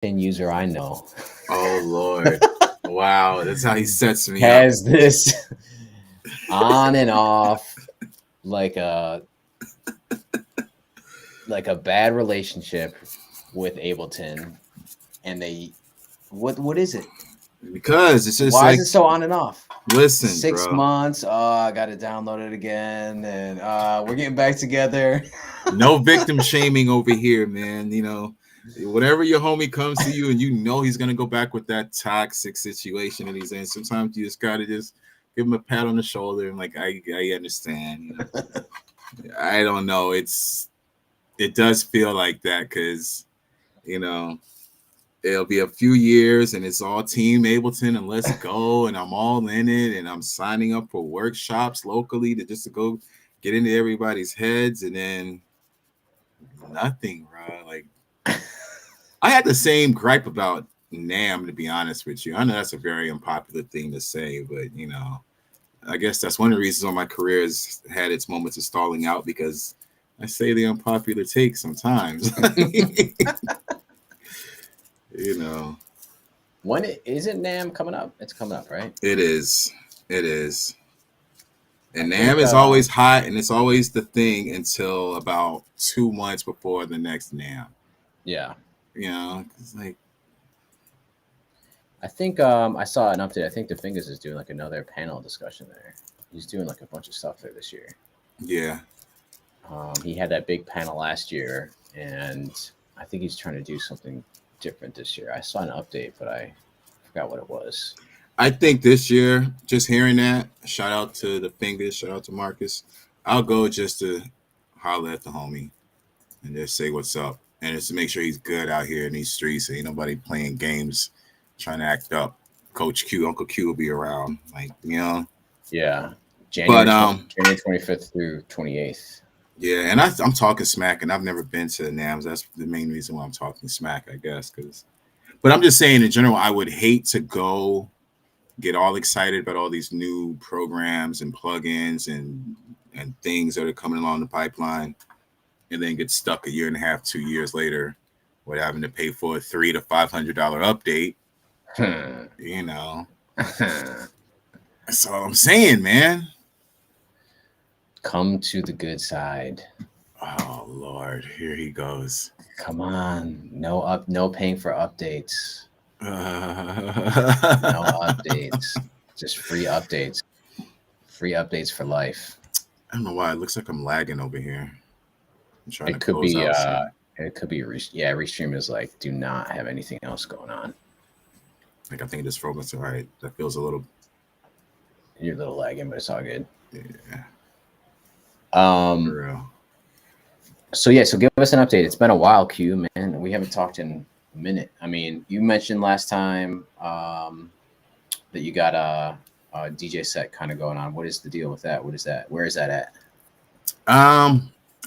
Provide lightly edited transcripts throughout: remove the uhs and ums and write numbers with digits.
user I know Oh Lord. Wow, that's how he sets me up. has this on and off like a bad relationship with Ableton, and they what is it? Because it's just Why is like, it so on and off? listen, Six bro. months. Oh, I got to download it again, and we're getting back together. No victim shaming over here, man. Whenever your homie comes to you and you know he's gonna go back with that toxic situation that he's in, sometimes you just gotta just give him a pat on the shoulder and like, I understand. I don't know. It does feel like that because you know it'll be a few years and it's all Team Ableton and let's go and I'm all in it and I'm signing up for workshops locally to go get into everybody's heads and then nothing, bro. Like I had the same gripe about Nam, to be honest with you. I know that's a very unpopular thing to say, but I guess that's one of the reasons why my career has had its moments of stalling out because I say the unpopular take sometimes. you know, When isn't Nam coming up? It's coming up, right? it is. It is. I And Nam think. is always hot and it's always the thing until about 2 months before the next Nam. Yeah. It's like, I think I saw an update. I think the Fingers is doing like another panel discussion there. He's doing like a bunch of stuff there this year. yeah. He had that big panel last year, and I think he's trying to do something different this year. I saw an update, but I forgot what it was. I think this year, just hearing that, shout out to the Fingers, shout out to Marcus. I'll go just to holler at the homie and just say what's up. And just to make sure he's good out here in these streets. Ain't nobody playing games, trying to act up. Coach Q, Uncle Q will be around. Yeah, But January 25th through 28th. yeah, and I'm talking smack, and I've never been to NAMS. That's the main reason why I'm talking smack, I guess. But I'm just saying in general, I would hate to go get all excited about all these new programs and plugins and things that are coming along the pipeline, and then get stuck a year and a half, 2 years later, with having to pay for a $300 to $500 update. You know, that's all I'm saying, man. Come to the good side. Oh Lord, here he goes. Come on, no paying for updates. No updates, just free updates for life. I don't know why it looks like I'm lagging over here. I'm trying to It could close be out some. yeah, Restream is like do not have anything else going on. Like I think this focus. All right, that feels a little. You're a little lagging, but it's all good. Yeah, Um, for real. so yeah, so give us an update. It's been a while, Q, man. We haven't talked in a minute. I mean, you mentioned last time that you got a DJ set kind of going on. What is the deal with that? What is that? Where is that at?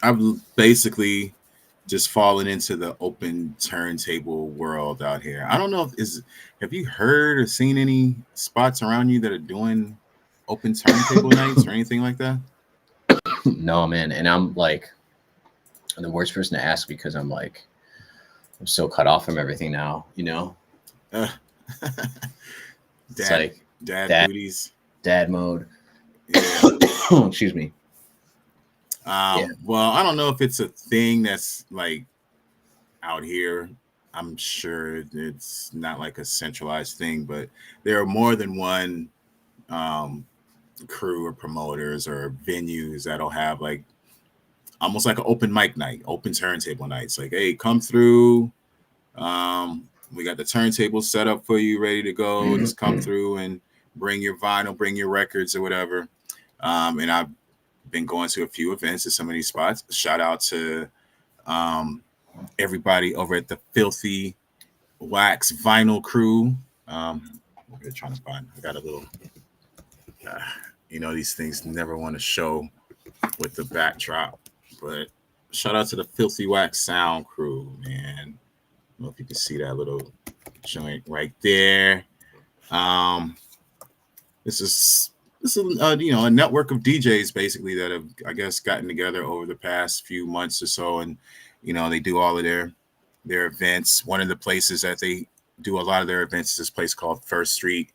I've basically just fallen into the open turntable world out here. I don't know have you heard or seen any spots around you that are doing open turntable nights or anything like that? No, man. And I'm like the worst person to ask because I'm so cut off from everything now, you know? Uh, It's dad, like dad dad duties. dad mode. Yeah. Excuse me. Yeah. Well, I don't know if it's a thing that's like out here. I'm sure it's not like a centralized thing, but there are more than one um, crew or promoters or venues that'll have like almost like an open mic night, open turntable nights. Like, hey, come through. We got the turntable set up for you, ready to go. Just come through and bring your vinyl, bring your records or whatever. And I've been going to a few events at some of these spots. Shout out to um, everybody over at the Filthy Wax Vinyl crew. We're trying to find. I got a little. Uh, these things never want to show with the backdrop, but shout out to the Filthy Wax Sound crew, man. I don't know if you can see that little joint right there. Um, this is a network of DJs basically that have, I guess, gotten together over the past few months or so, and they do all of their their events. One of the places that they do a lot of their events is this place called First Street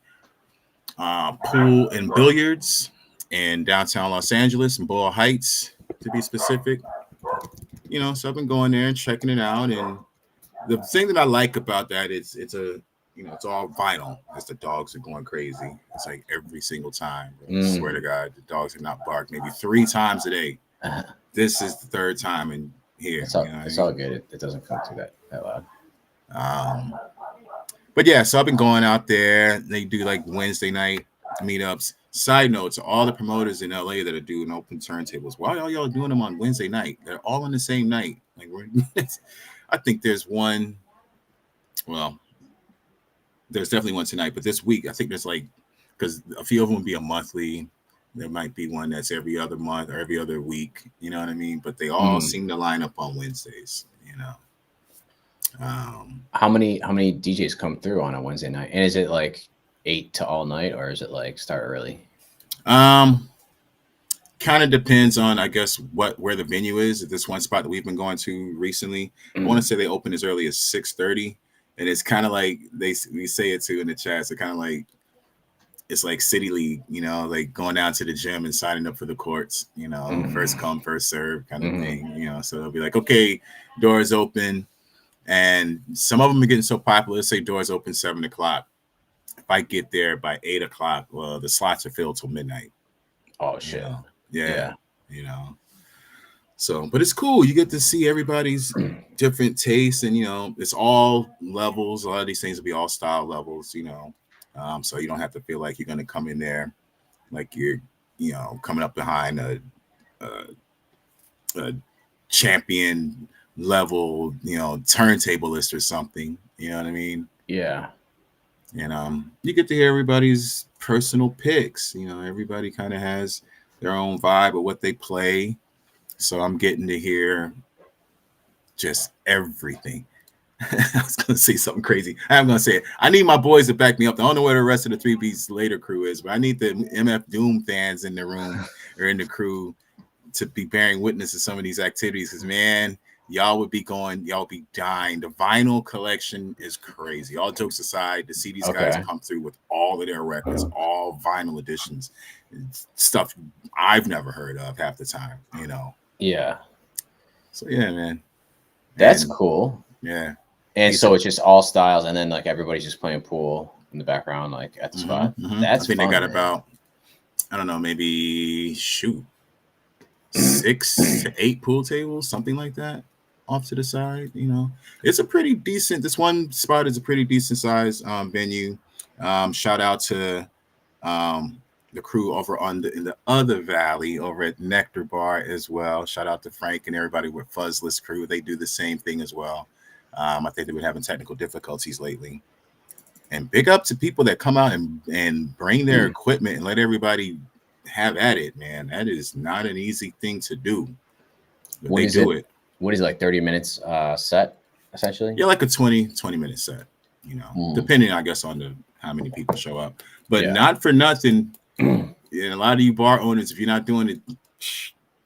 Pool and Billiards in downtown Los Angeles in Boyle Heights, to be specific. So I've been going there and checking it out. And the thing that I like about that is it's all vinyl. As the dogs are going crazy. It's like every single time. I swear to God, the dogs have not barked maybe 3 times a day. This is the 3rd time in here. It's all good. It doesn't come through that loud. But yeah, so I've been going out there. They do like Wednesday night meetups. Side note to all the promoters in LA that are doing open turntables. Why are y'all doing them on Wednesday night? They're all on the same night. Like I think there's one. Well, there's definitely one tonight, but this week I think there's because a few of them would be a monthly. There might be one that's every other month or every other week. You know what I mean? But they all seem to line up on Wednesdays. How many DJs come through on a Wednesday night? And is it like 8 to all night, or is it like start early? Kind of depends on, I guess, where the venue is. At this one spot that we've been going to recently, I want to say they open as early as 6:30, and it's kind of like we say it too in the chats. It's kind of like it's like City League, like going down to the gym and signing up for the courts. First come, first serve kind of thing. So they'll be like, okay, doors open. And some of them are getting so popular. Let's say doors open 7 o'clock. If I get there by 8 o'clock, well, the slots are filled till midnight. Oh shit! Yeah. So, but it's cool. You get to see everybody's different tastes, and it's all levels. A lot of these things will be all style levels. So you don't have to feel like you're going to come in there like you're, coming up behind a champion level, turntablist or something. You know what I mean? Yeah. And you get to hear everybody's personal picks. Everybody kind of has their own vibe of what they play. So I'm getting to hear just everything. I was going to say something crazy. I'm going to say it. I need my boys to back me up. I don't know where the rest of the 3 Beats Later crew is, but I need the MF Doom fans in the room or in the crew to be bearing witness to some of these activities, because man, y'all would be dying. The vinyl collection is crazy. All jokes aside, to see these guys come through with all of their records, all vinyl editions, stuff I've never heard of half the time, Yeah. So yeah, man. That's cool. Yeah. And so it's just all styles, and then like everybody's just playing pool in the background, like at the spot. That's I think fun, they got man. about, I don't know, maybe 6 to 8 pool tables, something like that, off to the side. It's a pretty decent. This one spot is a pretty decent size venue. Shout out to the crew over in the other valley over at Nectar Bar as well. Shout out to Frank and everybody with Fuzzless crew. They do the same thing as well. I think they've been having technical difficulties lately. And big up to people that come out and bring their equipment and let everybody have at it, man. That is not an easy thing to do. But they do it. What is it, like 30 minutes set, essentially? Yeah, like a 20-minute set, depending, I guess, on how many people show up. But not for nothing. And a lot of you bar owners, if you're not doing it,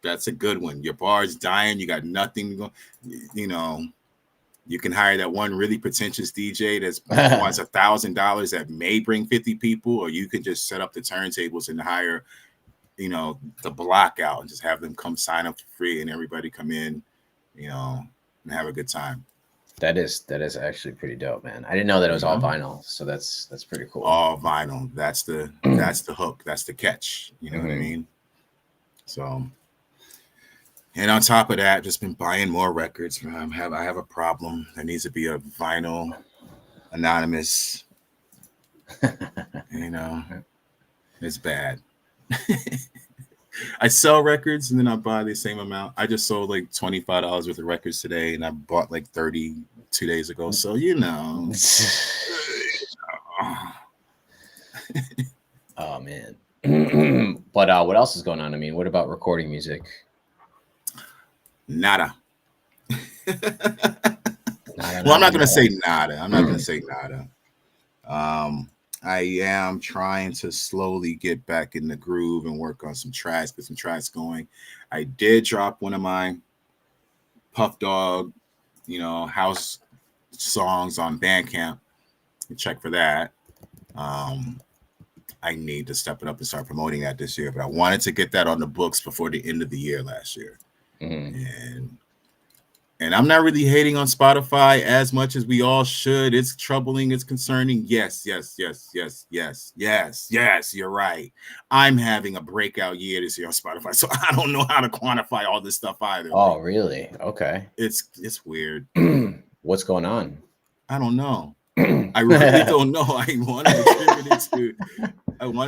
that's a good one. Your bar's dying. You got nothing going. You can hire that one really pretentious DJ that wants $1,000 that may bring 50 people, or you could just set up the turntables and hire, the block out and just have them come sign up for free and everybody come in, and have a good time. That is actually pretty dope, man. I didn't know that it was all vinyl, so that's pretty cool. All vinyl. That's the hook. That's the catch. You know what I mean? So, and on top of that, just been buying more records. I have a problem. There needs to be a vinyl anonymous. It's bad. I sell records and then I buy the same amount. I just sold like $25 worth of records today, and I bought like 30 2 days ago. So Oh man. But what else is going on? I mean, what about recording music? Nada. Well, I'm not gonna say nada. I am trying to slowly get back in the groove and work on some tracks, get some tracks going. I did drop one of my Puff Dog, house songs on Bandcamp. You check for that. I need to step it up and start promoting that this year, but I wanted to get that on the books before the end of the year last year. And I'm not really hating on Spotify as much as we all should. It's troubling. It's concerning. Yes. You're right. I'm having a breakout year this year on Spotify, so I don't know how to quantify all this stuff either. Oh, really? Okay. It's weird. What's going on? I don't know. I really don't know. I want to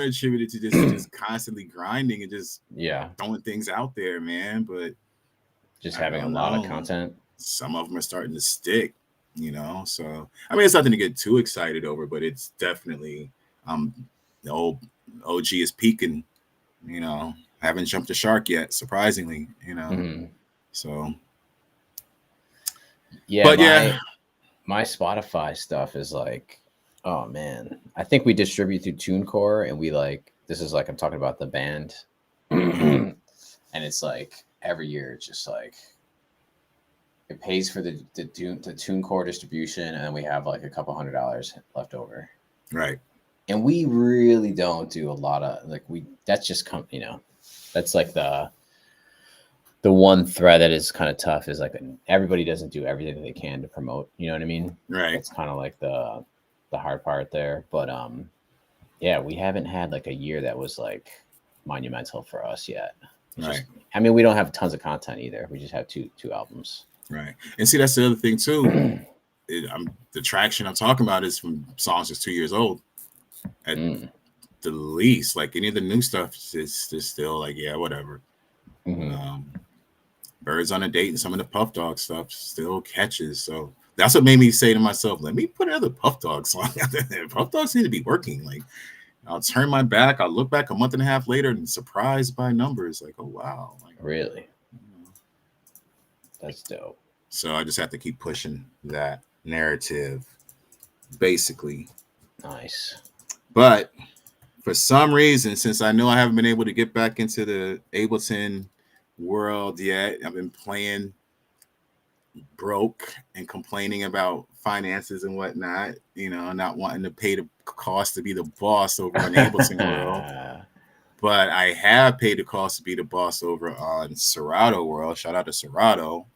attribute it to just constantly grinding and just throwing things out there, man. But just having a lot of content. Some of them are starting to stick, So I mean, it's nothing to get too excited over, but it's definitely the old OG is peaking. Haven't jumped the shark yet, surprisingly. So yeah, but my Spotify stuff is like, oh man, I think we distribute through TuneCore, and we this is I'm talking about the band, and it's every year it's just it pays for the TuneCore distribution, and then we have a couple $100 left over. Right. And we really don't do a lot of that's just that's the one thread that is kind of tough is everybody doesn't do everything they can to promote, you know what I mean? Right. It's kind of the hard part there. But yeah, we haven't had a year that was monumental for us yet. Right. I mean, we don't have tons of content either. We just have two albums. Right. And see, that's the other thing too. The traction I'm talking about is from songs that's 2 years old at the least. Any of the new stuff is still whatever. Birds on a Date and some of the Puff Dog stuff still catches. So that's what made me say to myself, let me put another Puff Dog song out there. Puff Dogs need to be working. I'll turn my back. I'll look back a month and a half later and surprised by numbers. Oh, wow. Really? That's dope. So I just have to keep pushing that narrative, basically. Nice. But for some reason, since I know I haven't been able to get back into the Ableton world yet, I've been playing broke and complaining about finances and whatnot, not wanting to pay the cost to be the boss over on Ableton world. But I have paid the cost to be the boss over on Serato world. Shout out to Serato.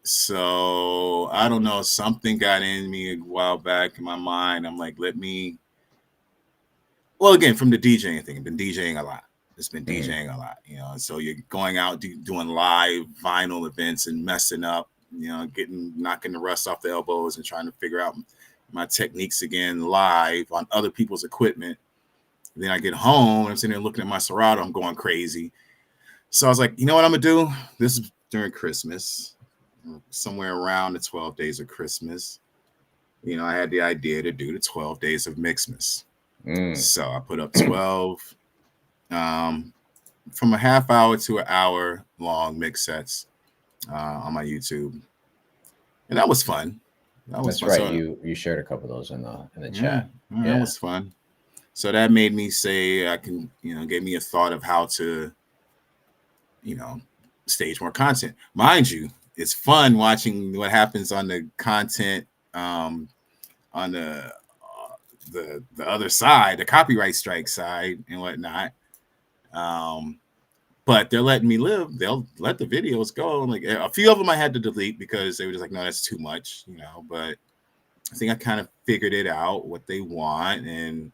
So I don't know, something got in me a while back in my mind. I'm again, from the DJing thing, I've been DJing a lot. It's been DJing a lot, so you're going out doing live vinyl events and messing up, knocking the rust off the elbows and trying to figure out my techniques again live on other people's equipment. And then I get home and I'm sitting there looking at my Serato, I'm going crazy. So I was like, you know what I'm gonna do? This is during Christmas, somewhere around the 12 days of Christmas. I had the idea to do the 12 days of Mixmas. So I put up 12 from a half hour to an hour long mix sets on my YouTube. And that was fun. That's fun. Right. So, you shared a couple of those in the chat. That was fun. So that made me say I can, gave me a thought of how to, stage more content. Mind you, it's fun watching what happens on the content on the other side, the copyright strike side and whatnot. But they're letting me live. They'll let the videos go. A few of them I had to delete because they were just no, that's too much, but I think I kind of figured it out what they want. And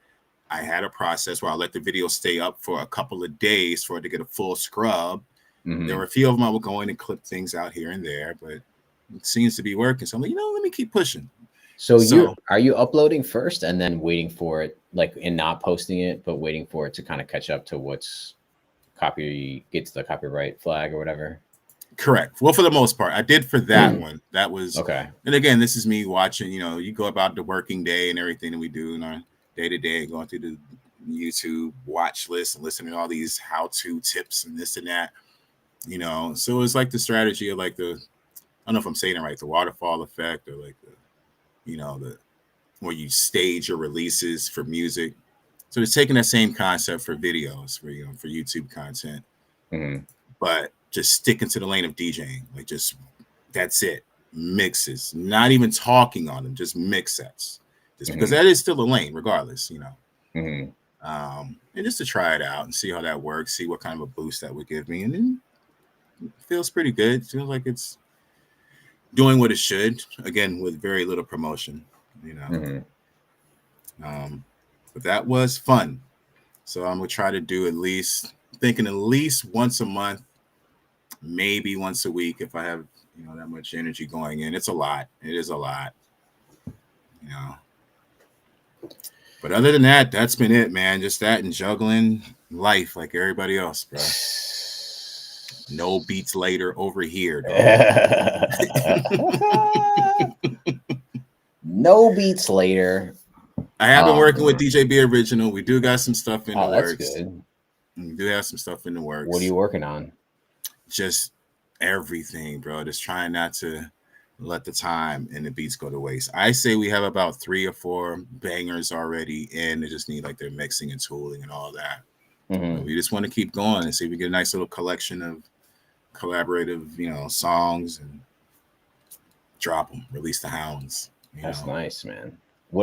I had a process where I let the video stay up for a couple of days for it to get a full scrub. There were a few of them I would go in and clip things out here and there, but it seems to be working. So I'm like, let me keep pushing. So are you uploading first and then waiting for it, and not posting it, but waiting for it to kind of catch up to what's get to the copyright flag or whatever? Correct. Well, for the most part, I did for that one. That was okay. And again, this is me watching, you go about the working day and everything that we do in our day to day, going through the YouTube watch list and listening to all these how-to tips and this and that, So it's the strategy of I don't know if I'm saying it right, the waterfall effect, or the where you stage your releases for music. So it's taking that same concept for videos, for YouTube content, but just sticking to the lane of DJing. That's it. mixes, not even talking on them, just mix sets, just because that is still a lane, regardless, you know. And just to try it out and see how that works, see what kind of a boost that would give me, and then it feels pretty good. It feels like it's doing what it should. Again, with very little promotion, you know. But that was fun. So I'm gonna try to do at least once a month, maybe once a week if I have, you know, that much energy going in. It's a lot. It is a lot, you know. But other than that, that's been it, man. Just that and juggling life like everybody else, bro. No beats later over here, dog. No beats later. I have been working with DJ B Original. We do got some stuff in the works. That's good. We do have some stuff in the works. What are you working on? Just everything, bro. Just trying not to let the time and the beats go to waste. I say we have about 3 or 4 bangers already in. They just need like their mixing and tooling and all that. We just want to keep going and see if we get a nice little collection of collaborative, you know, songs and drop them, release the hounds. That's nice, man. How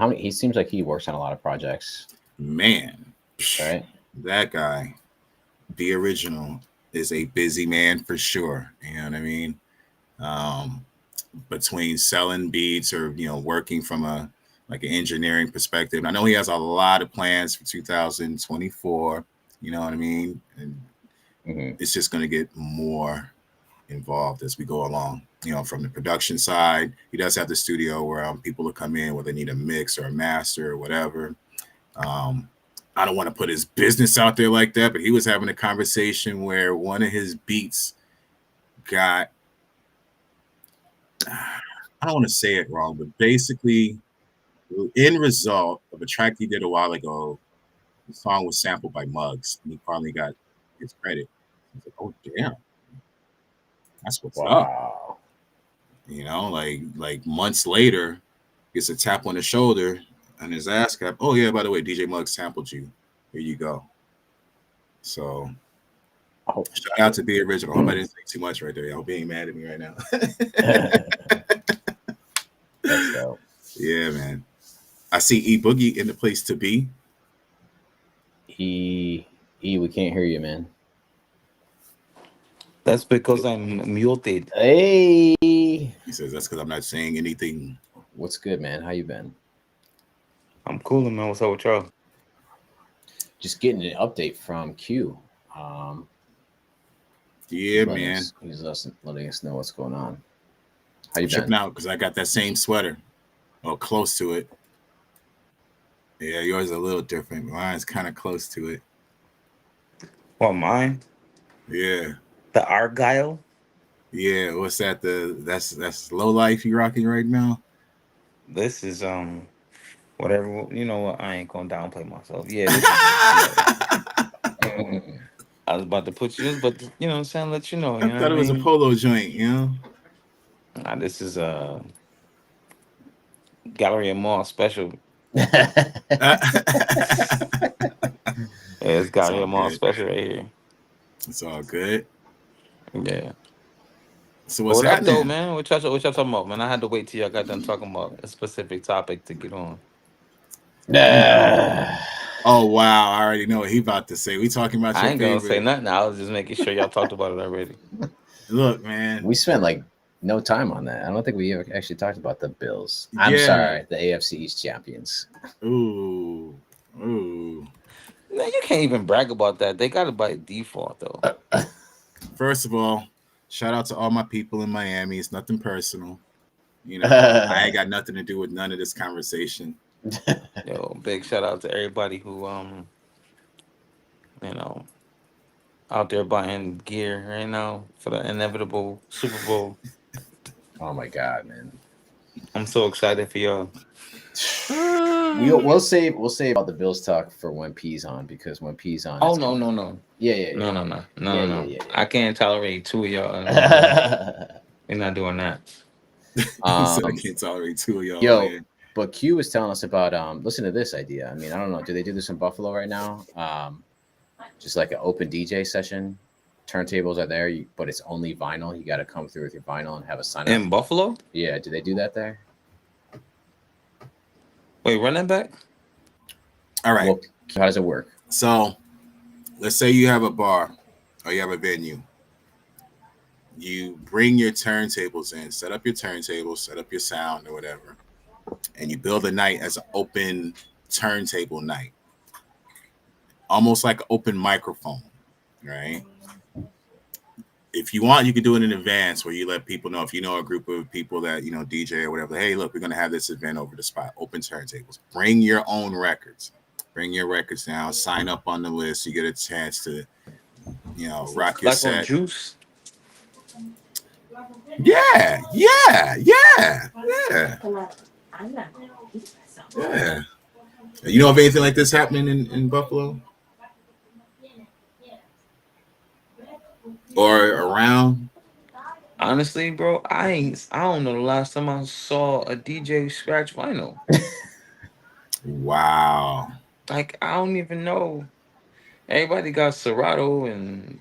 many? He seems like he works on a lot of projects. Man, right? That guy, the original, is a busy man for sure. You know what I mean? Between selling beats or, you know, working from an engineering perspective. I know he has a lot of plans for 2024. You know what I mean? And it's just going to get more involved as we go along. You know, from the production side, he does have the studio where people will come in where they need a mix or a master or whatever. I don't want to put his business out there like that, but he was having a conversation where one of his beats got, I don't want to say it wrong, but basically the end result of a track he did a while ago, the song was sampled by Muggs, and he finally got his credit. I was like, oh, damn. That's what's up. You know, like months later, gets a tap on the shoulder and his ass cap. Oh yeah, by the way, DJ Muggs sampled you. Here you go. So shout out to Be Original. I hope I didn't say too much right there. I hope he ain't mad at me right now. That's dope. Yeah, man. I see E Boogie in the place to be. We can't hear you, man. That's because I'm muted. Hey. He says that's because I'm not saying anything. What's good, man? How you been? I'm cool, man. What's up with y'all? Just getting an update from Q. Yeah, man. He's letting us know what's going on. How you been? Out because I got that same sweater, or close to it. Yeah, yours is a little different. Mine's kind of close to it. What, mine? Yeah. The Argyle? Yeah, what's that? That's Low Life you rocking right now? This is whatever, you know what, I ain't gonna downplay myself. Yeah, this is I was about to put you, but you know what I'm saying, let you know. I thought it was a polo joint, you know. Nah, this is a Galleria Mall special. It's Galleria Mall special right here. It's all good. Yeah. So what's happening, up, though, man? What y'all talking about, man? I had to wait till y'all got done talking about a specific topic to get on. Oh wow! I already know what he about to say. We talking about your I ain't favorite. gonna say nothing. I was just making sure y'all talked about it already. Look, man, we spent like no time on that. I don't think we ever actually talked about the Bills. I'm sorry, the AFC East champions. Ooh. No, you can't even brag about that. They got it by default, though. First of all, shout out to all my people in Miami. It's nothing personal. You know, I ain't got nothing to do with none of this conversation. Yo, big shout out to everybody who you know, out there buying gear right now for the inevitable Super Bowl. Oh my god, man! I'm so excited for y'all. We'll save all the Bills talk for when P's on, because when P's on. Oh no. Yeah. No. I can't tolerate two of y'all. We're not doing that. I can't tolerate two of y'all. Yo, but Q was telling us about listen to this idea. I mean, I don't know. Do they do this in Buffalo right now? Just like an open DJ session turntables are there, but it's only vinyl. You got to come through with your vinyl and have a sign In up. Buffalo? Yeah, do they do that there? Wait, run that back. All right. Well, how does it work? So let's say you have a bar or you have a venue. You bring your turntables in, set up your turntables, set up your sound or whatever, and you build a night as an open turntable night, almost like an open microphone, right? If you want, you can do it in advance where you let people know, if you know a group of people that, DJ or whatever, hey, look, we're going to have this event over the spot, open turntables. Bring your own records. Bring your records down, sign up on the list. You get a chance to, rock your Like set. on Juice? Yeah. You know of anything like this happening in Buffalo? Or around? Honestly, bro, I don't know the last time I saw a DJ scratch vinyl. Wow. Like, I don't even know. Everybody got Serato and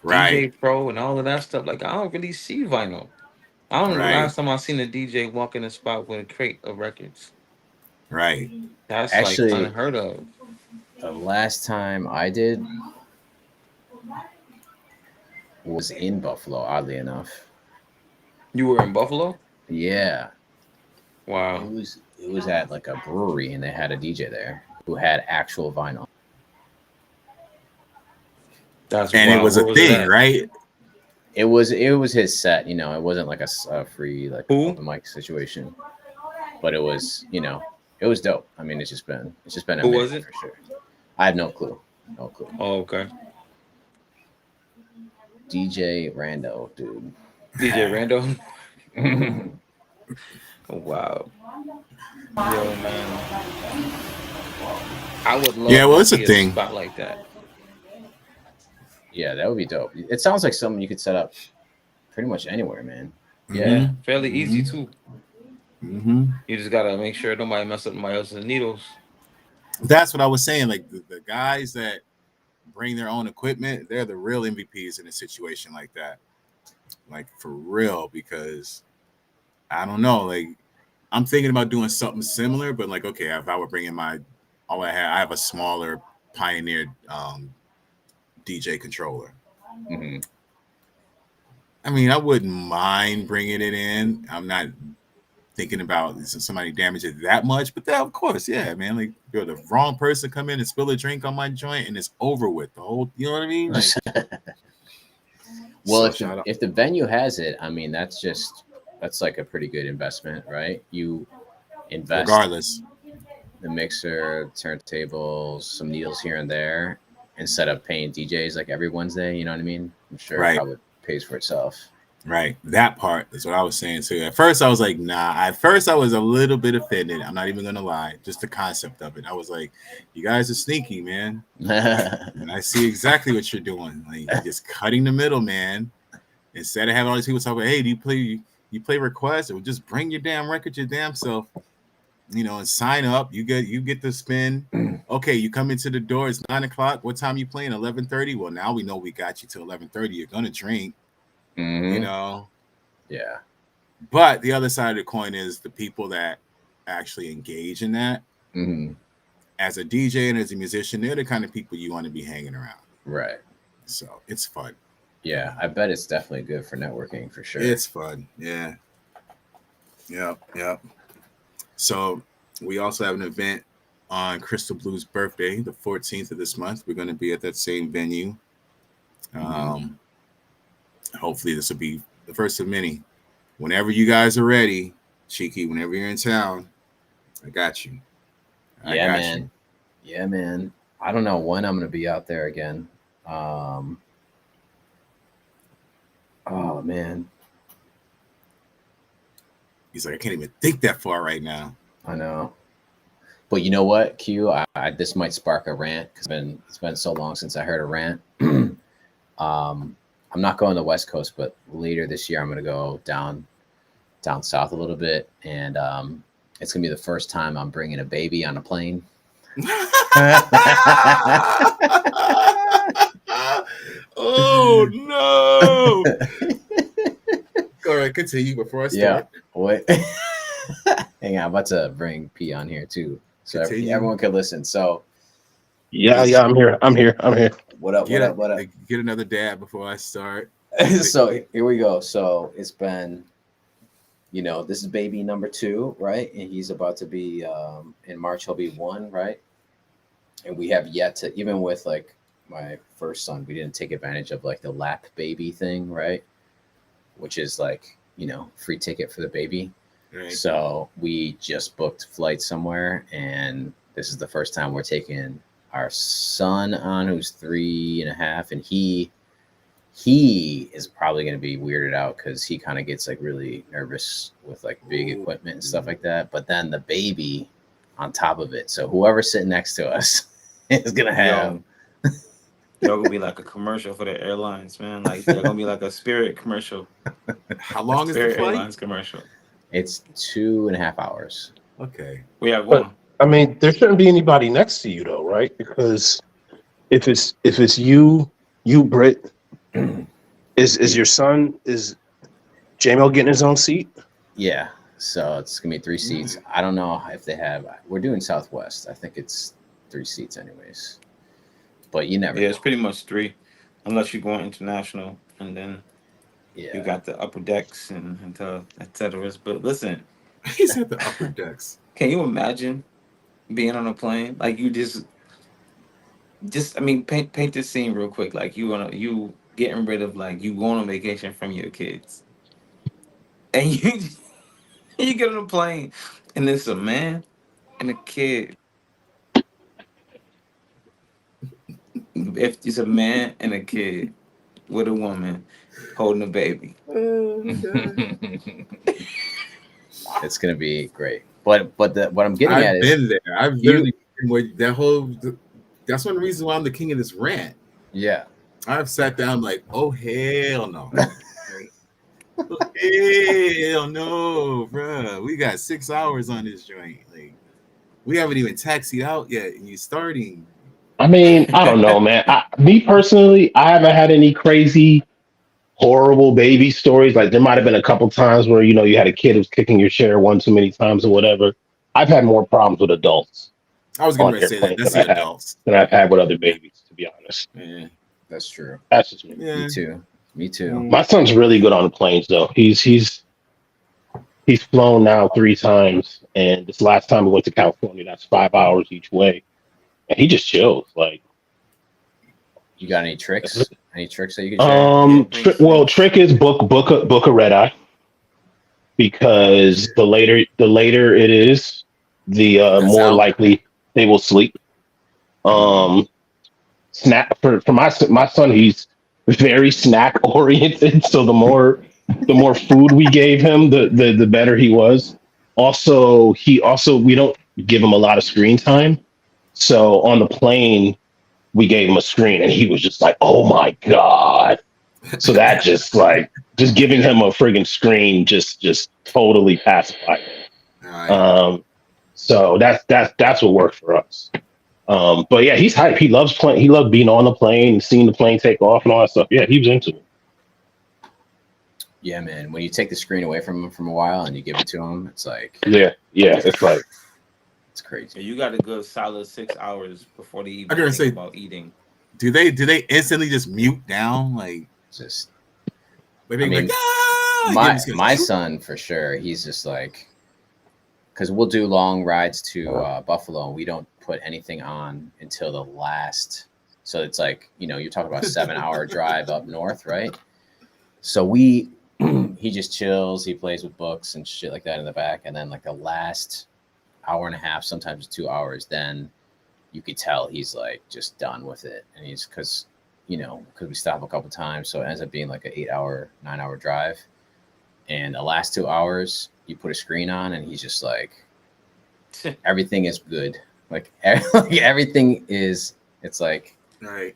Right. DJ Pro and all of that stuff. Like, I don't really see vinyl. I don't know the Right. last time I seen a DJ walk in a spot with a crate of records. Right. That's like Actually, unheard of. the last time I did was in Buffalo, oddly enough. You were in Buffalo? Yeah. Wow. It was at like a brewery and they had a DJ there who had actual vinyl. That's And wild. it was Where a was it thing, at? right? It was his set, it wasn't like a free like Who? open mic situation, but it was it was dope. I mean, it's just been a Who minute was it? for sure. I have no clue. Oh, okay. DJ Rando, dude. DJ Rando. Oh, wow. Yo, man. I would love Yeah, well, to it's a see a thing. spot like that. Yeah, that would be dope. It sounds like something you could set up pretty much anywhere, man. Yeah, fairly easy too. Mm-hmm. You just gotta make sure nobody mess up somebody else's needles. That's what I was saying. Like the guys that bring their own equipment, they're the real MVPs in a situation like that. Like for real, because I don't know. Like I'm thinking about doing something similar, but like, okay, if I were bringing I have a smaller Pioneer DJ controller. Mm-hmm. I mean, I wouldn't mind bringing it in. I'm not thinking about somebody damage it that much, but of course, yeah, man. Like, the wrong person come in and spill a drink on my joint, and it's over with. The whole, you know what I mean? Like, well, if the venue has it, I mean, that's like a pretty good investment, right? You invest regardless the mixer, turntables, some needles here and there, instead of paying DJs like every Wednesday. You know what I mean? I'm sure it probably pays for itself. Right. That part is what I was saying too. At first I was like, nah. At first I was a little bit offended. I'm not even going to lie. Just the concept of it. I was like, you guys are sneaky, man. And I see exactly what you're doing. Like, you're just cutting the middle, man. Instead of having all these people talk about, hey, do you play requests, or just bring your damn record your damn self, and sign up. You get the spin. Okay, you come into the door, it's 9:00. What time you playing? 11:30. Well, now we know we got you till 11:30. You're gonna drink. Mm-hmm. Yeah. But the other side of the coin is the people that actually engage in that. Mm-hmm. As a DJ and as a musician, they're the kind of people you want to be hanging around. Right. So it's fun. Yeah, I bet it's definitely good for networking for sure. It's fun. Yeah. Yep. So we also have an event on Crystal Blue's birthday, the 14th of this month. We're going to be at that same venue. Hopefully this will be the first of many. Whenever you guys are ready, Cheeky, whenever you're in town, I got you. Yeah, man. I don't know when I'm going to be out there again. Oh, man. He's like, I can't even think that far right now. I know. But you know what, Q? This might spark a rant because it's been so long since I heard a rant. I'm not going to the West Coast, but later this year I'm going to go down south a little bit, and it's going to be the first time I'm bringing a baby on a plane. Oh no! All right, continue before I Yeah. start. What? Hang on, I'm about to bring P on here too, so Continue. everyone can listen. So, Yeah, this, I'm here. I'm here. what up? What up? What up? Get another dab before I start. So here we go. So it's been, this is baby number 2, right? And he's about to be in March. He'll be 1, right? And we have yet to, even with like my first son, we didn't take advantage of like the lap baby thing, right? Which is like free ticket for the baby. Right. So we just booked flights somewhere, and this is the first time we're taking our son on, who's 3.5, and he is probably going to be weirded out because he kind of gets like really nervous with like big equipment and stuff like that. But then the baby on top of it, so whoever's sitting next to us is gonna have. Y'all gonna be like a commercial for the airlines, man. Like they're gonna be like a Spirit commercial. How long is the Spirit flight? Airlines commercial. It's 2.5 hours. Okay. We have But one. I mean, there shouldn't be anybody next to you though, right? Because if it's you, Britt, is your son, is JML getting his own seat? Yeah, so it's gonna be 3 seats. I don't know if they have. We're doing Southwest. I think it's 3 seats, anyways. But you never. Yeah, know. it's pretty much 3, unless you're going international, and then you got the upper decks and et cetera. But listen, He said the upper decks. can you imagine being on a plane? Like you just I mean, paint this scene real quick. Like you getting rid of, like, you going on vacation from your kids, and you get on a plane, and it's a man and a kid. If it's a man and a kid with a woman holding a baby. Oh God. It's gonna be great. But what I'm getting at I've is been there. I've literally been with that whole. That's one reason why I'm the king of this rant. yeah. I've sat down like, oh hell no. Hell no, bro. We got 6 hours on this joint. Like, we haven't even taxied out yet, and you're starting. I mean, I don't know, man. Me personally, I haven't had any crazy, horrible baby stories. Like there might have been a couple times where you had a kid who's kicking your chair one too many times or whatever. I've had more problems with adults I was on going to say that. airplanes That's the adults. than I've had with other babies, to be honest. Yeah. That's true. That's just me. Yeah. Me too. My son's really good on the planes, though. He's flown now 3 times, and this last time we went to California, that's 5 hours each way, and he just chills. Like, You got any tricks? Any tricks that you can share? Trick is book a red eye, because the later it is, the more likely they will sleep. Snack for my son, he's very snack oriented, so the more food we gave him, the better he was. Also, we don't give him a lot of screen time, so on the plane we gave him a screen, and he was just like, oh my God. So that just giving him a friggin' screen just totally pacified him. Right. So that's what worked for us. But yeah, he's hype. He loves playing. He loved being on the plane, seeing the plane take off and all that stuff. Yeah, he was into it. Yeah, man. When you take the screen away from him from a while and you give it to him, it's like Yeah, it's like it's crazy. You got a good solid 6 hours before they even gotta think say, about eating. Do they instantly just mute down? Like, Just like, I mean, like, my son for sure. He's just like, because we'll do long rides to Buffalo, and we don't put anything on until the last. So it's like, you're talking about a 7-hour drive up north, right? So he just chills. He plays with books and shit like that in the back, and then like the last hour and a half, sometimes 2 hours, then you could tell he's like just done with it, and he's because we stop a couple times, so it ends up being like an 8-hour, 9-hour drive, and the last 2 hours you put a screen on, and he's just like, everything is good, like everything is. It's like, right,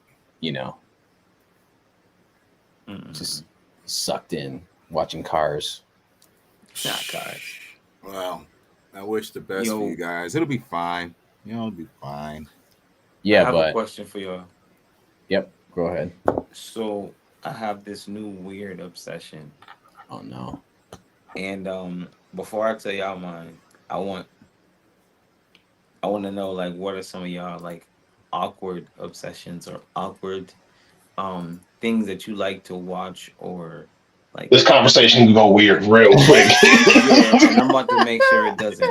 just sucked in watching Cars. Not Cars. Well, I wish the best for you guys. It'll be fine. It'll be fine. Yeah, I have a question for y'all. Yep. Go ahead. So I have this new weird obsession, Oh no. and before I tell y'all mine, I want I want to know like what are some of y'all like awkward obsessions or awkward things that you like to watch or This like conversation can go weird real quick. yeah, and I'm about to make sure it doesn't.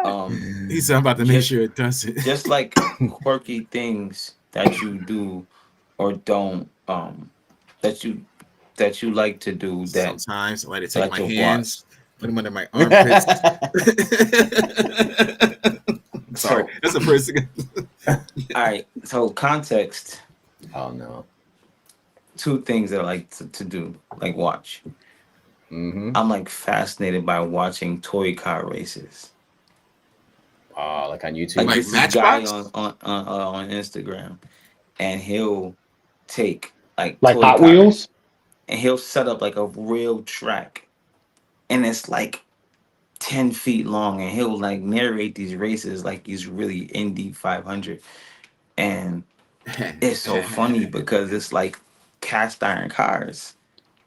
Um, He's about to make just sure it doesn't. just like quirky things that you do or don't that you like to do that Sometimes I like to I take like my to watch. hands, put them under my armpits. Sorry, So that's the first thing. all right, so context, Oh no. two things that I like to do, like watch. Mm-hmm. I'm like fascinated by watching toy car races. Like on YouTube. Like Like this is guy Matchbox. on Instagram, and he'll take like Like toy Hot cars Wheels. and he'll set up like a real track, and it's like 10 feet long, and he'll like narrate these races like he's really Indy 500, and it's so funny because it's like cast iron cars,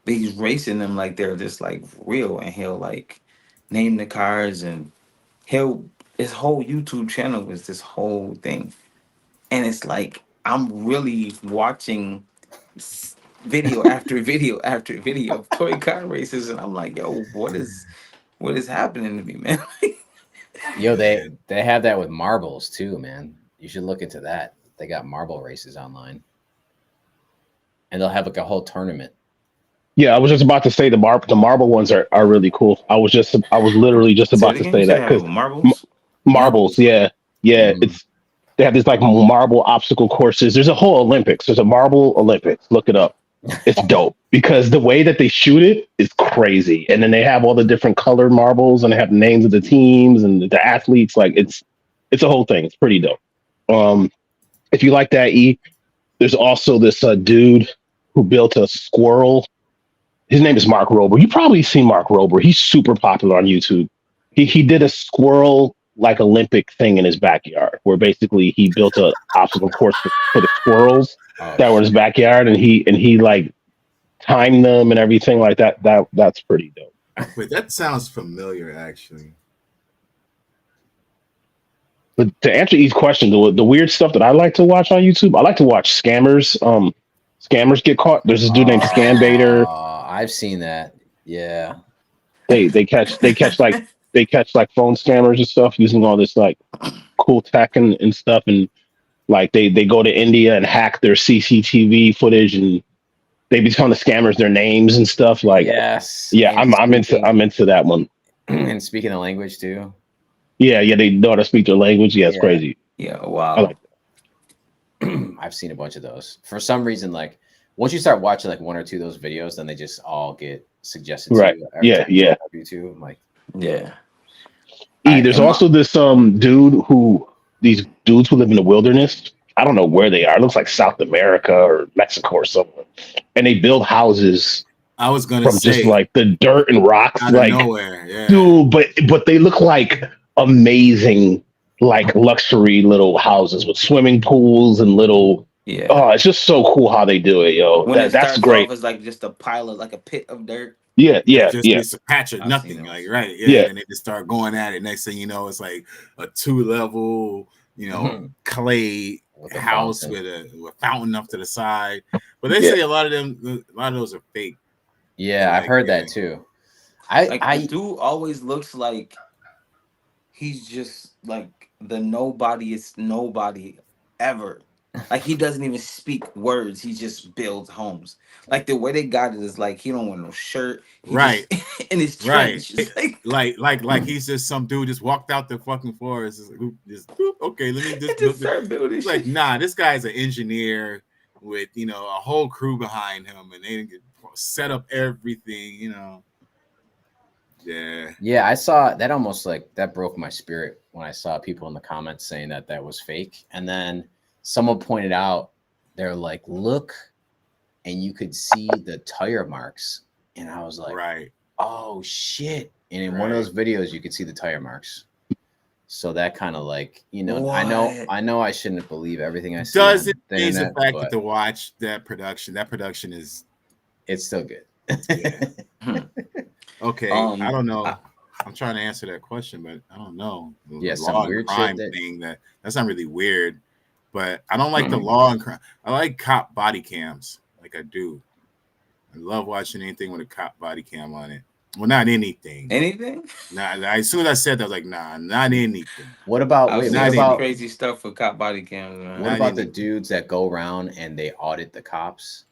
but he's racing them like they're just like real, and he'll like name the cars, and he'll his whole YouTube channel is this whole thing, and it's like I'm really watching video after video after video of toy car races, and I'm like, yo, what is happening to me, man? Yo, Yeah. they have that with marbles too, man. You should look into that. They got marble races online, and they'll have like a whole tournament. Yeah, I was just about to say the marble ones are really cool. I was literally just Say it about to again. You say said that have it because with marbles. marbles, Marbles. yeah, yeah, Mm. it's they have these like marble obstacle courses. There's a whole Olympics. There's a marble Olympics. Look it up. It's dope because the way that they shoot it is crazy. And then they have all the different colored marbles and they have the names of the teams and the athletes. Like it's a whole thing. It's pretty dope. Um, if you like that, there's also this dude who built a squirrel. His name is Mark Rober. You probably seen Mark Rober. He's super popular on YouTube. He did a squirrel like Olympic thing in his backyard, where basically he built a obstacle course for the squirrels Oh that were in his shit. backyard, and he like timed them and everything like that. That's pretty dope. Wait, that sounds familiar, actually. But to answer each question, the weird stuff that I like to watch on YouTube, I like to watch scammers. Scammers get caught. There's this dude named Scambaiter. I've seen that. Yeah. They catch like phone scammers and stuff using all this like cool tech and stuff, and like they go to India and hack their CCTV footage, and they be telling the scammers their names and stuff. Like, Yes. yeah, And I'm into that one. and speaking the language too. Yeah, yeah, they know how to speak their language. Yeah, it's Yeah. crazy. Yeah, I wow. like I've seen a bunch of those. For some reason, like once you start watching like one or two of those videos, then they just all get suggested that. to Right. you every Yeah, time you yeah. go on YouTube. I'm like, Yeah. All E, right, there's and my also this these dudes who live in the wilderness. I don't know where they are. It looks like South America or Mexico or somewhere. And they build houses I was gonna from just say like the dirt and rocks. out of Like, nowhere. Yeah. dude, but they look like amazing, like luxury little houses with swimming pools and little. yeah, Oh, it's just so cool how they do it, yo. when it That's starts off great. as like just a pile of like a pit of dirt. Yeah, It's yeah, just yeah, it's a patch of I've seen nothing, like those. right, yeah. And yeah, then they just start going at it. Next thing you know, it's like a 2 level, clay with the house fountain. with a fountain up to the side. But they yeah. say a lot of those are fake. Yeah, I've Like, heard yeah, that too. I Like the I dude always looks like he's just like the nobodiest nobody ever. Like he doesn't even speak words. He just builds homes. Like the way they got it is like he don't wear no shirt. He right, just in his right. trench. Just like Like he's just some dude just walked out the fucking forest. Just boop, okay, let me and just build just it. start building It's like, shit. nah, this guy's an engineer with a whole crew behind him, and they set up everything. Yeah, yeah, I saw that almost like that broke my spirit when I saw people in the comments saying that that was fake. And then someone pointed out they're like, "Look," and you could see the tire marks. And I was like, right, "Oh shit." And in one of right. those videos you could see the tire marks. So that kind of like, What? I know I shouldn't believe everything I see Does on it the change the internet, fact that but to watch that production? That production is it's still good. yeah. Hmm. Okay, I don't I, know. I'm trying to answer that question, but I don't know. The Yeah, some law and weird shit crime that thing that's not really weird, but I don't like the law and crime. I like cop body cams, like I do. I love watching anything with a cop body cam on it. Well, not anything. anything? Nah, as soon as I said that, I was like, nah, not anything. what about I've wait, seen Not some anything. crazy stuff for cop body cams, man. what Not about the anything. dudes that go around and they audit the cops?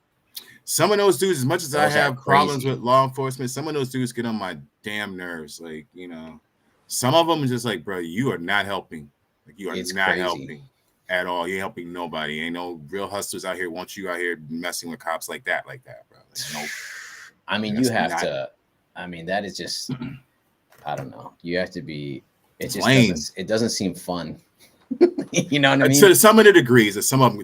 Some of those dudes, as much as I Those are have problems crazy. with law enforcement, some of those dudes get on my damn nerves. Like, some of them are just like, bro, you are not helping. Like, you are It's not crazy. helping at all. You ain't helping nobody. Ain't no real hustlers out here want you out here messing with cops like that, bro. Like, nope. I mean, you That's have not to. I mean, that is just. I don't know. You have to be. It it's just lame. doesn't. It doesn't seem fun. You know what I To mean? some of the degrees, to some of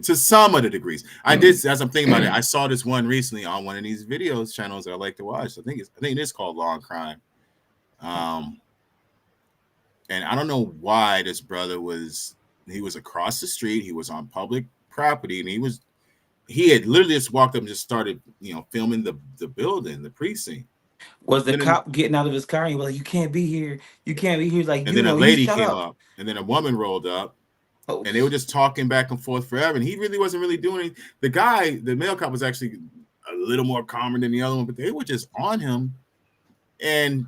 the degrees. I did, Mm. as I'm thinking about it, I saw this one recently on one of these videos channels that I like to watch. I think it is called Law and Crime. And I don't know why this brother he was across the street, he was on public property, and he had literally just walked up and just started, filming the building, the precinct. Was the Then cop getting out of his car and he was like, "You can't be here. You can't be here." He's like, and then a he lady shut came up. up, and then a woman rolled up, Oh, and they were just talking back and forth forever. And he really wasn't really doing anything. The male cop was actually a little more calmer than the other one, but they were just on him. And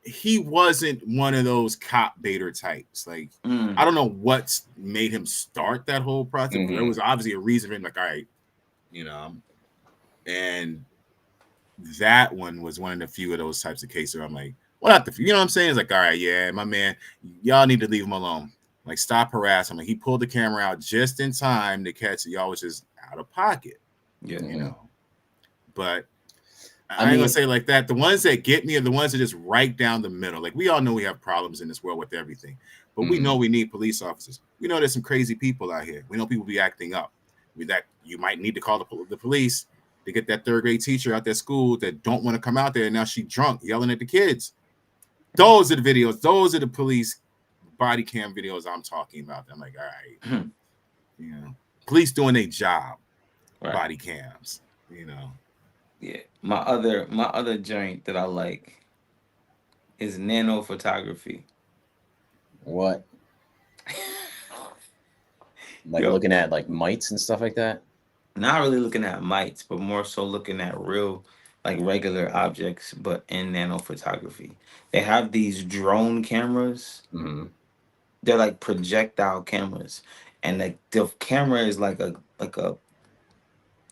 he wasn't one of those cop baiter types. Like, I don't know what's made him start that whole process. Mhm. There was obviously a reason for him, like, all right, and that one was one of the few of those types of cases where I'm like, well, not the few, you know what I'm saying? It's like, all right, yeah, my man, y'all need to leave him alone. Like, stop harassing him. Like, he pulled the camera out just in time to catch it. Y'all was just out of pocket, yeah. But I I ain't gonna mean, say like that. The ones that get me are the ones that just right down the middle. Like, we all know we have problems in this world with everything, but we know we need police officers. We know there's some crazy people out here. We know people be acting up. That you might need to call the police to get that third grade teacher out that school that don't want to come out there. And now she drunk yelling at the kids. Those are the videos. Those are the police body cam videos I'm talking about. I'm like, all right, police doing their job. Right. Body cams, Yeah. My other joint that I like is nano photography. what? Like Yo, looking at like mites and stuff like that. not really looking at mites, but more so looking at real, like regular objects, but in nano photography. They have these drone cameras. Hmm. They're like projectile cameras, and like the camera is like a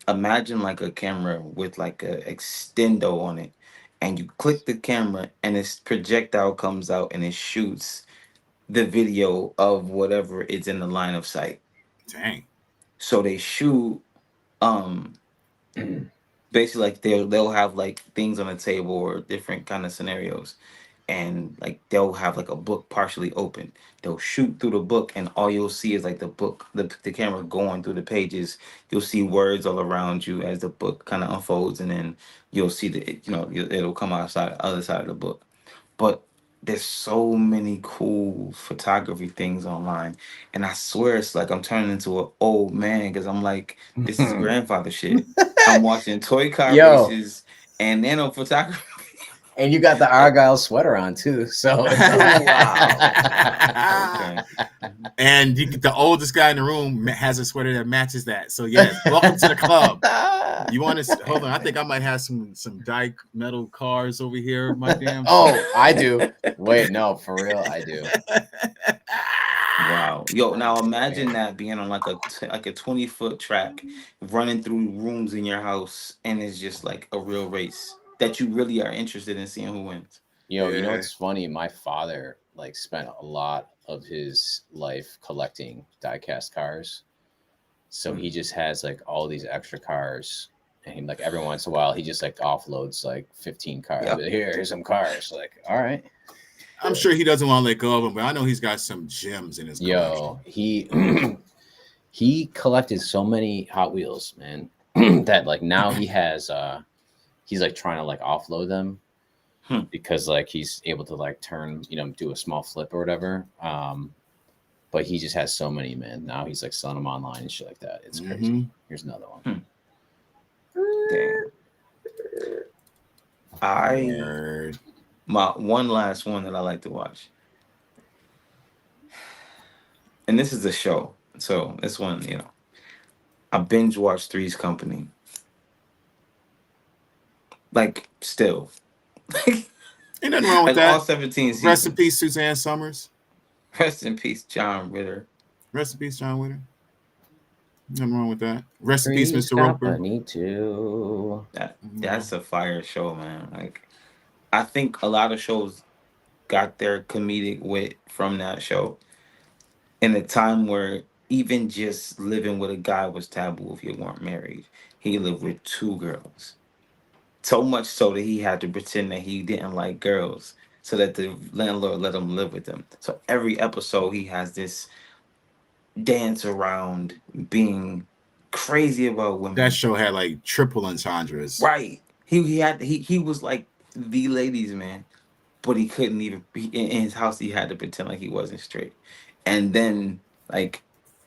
imagine like a camera with like a extendo on it, and you click the camera, and this projectile comes out and it shoots the video of whatever is in the line of sight. dang. So they shoot um basically like they'll have like things on the table or different kind of scenarios, and like they'll have like a book partially open. They'll shoot through the book, and all you'll see is like the book, the camera going through the pages. You'll see words all around you as the book kind of unfolds, and then you'll see it'll come outside the other side of the book. But there's so many cool photography things online, and I swear it's like I'm turning into an old man because I'm like, this is grandfather shit. I'm watching toy car Yo, races and nano photography. and you got the Argyle sweater on too, so it's Wow. Okay. And the oldest guy in the room has a sweater that matches that. So yes, welcome to the club. You want to hold on? I think I might have some dyed metal cars over here. My damn. Oh, I do. Wait, no, for real, I do. Wow. Yo, now imagine that being on like a 20-foot track, running through rooms in your house, and it's just like a real race that you really are interested in seeing who wins. Yo, you know Yeah. what's funny? My father like spent a lot of his life collecting diecast cars. So he just has like all these extra cars, and he, like every once in a while he just like offloads like 15 cars. Yep. Here's some cars. Like, all right. I'm sure he doesn't want to let go of them, but I know he's got some gems in his collection. Yo, he collected so many Hot Wheels, man, that like now he's like trying to like offload them because like he's able to like turn, do a small flip or whatever. but he just has so many, man. Now he's like selling them online and shit like that. It's crazy. Mhm. Here's another one. Damn. Word. My one last one that I like to watch, and this is a show. So this one, I binge watched Three's Company. Like still, Ain't nothing wrong with like all that. 17 Rest in seasons. peace, Suzanne Summers. Rest in peace, John Ritter. Rest in peace, John Witter. Nothing wrong with that. Rest in peace, Three's Mr. Roper. Company too. That's a fire show, man. Like I think a lot of shows got their comedic wit from that show in a time where even just living with a guy was taboo if you weren't married. He lived with two girls. So much so that he had to pretend that he didn't like girls so that the landlord let him live with them. So every episode he has this dance around being crazy about That women. show had like triple entendres. Right. He was like the ladies man, but he couldn't even be in his house. He had to pretend like he wasn't straight. And then like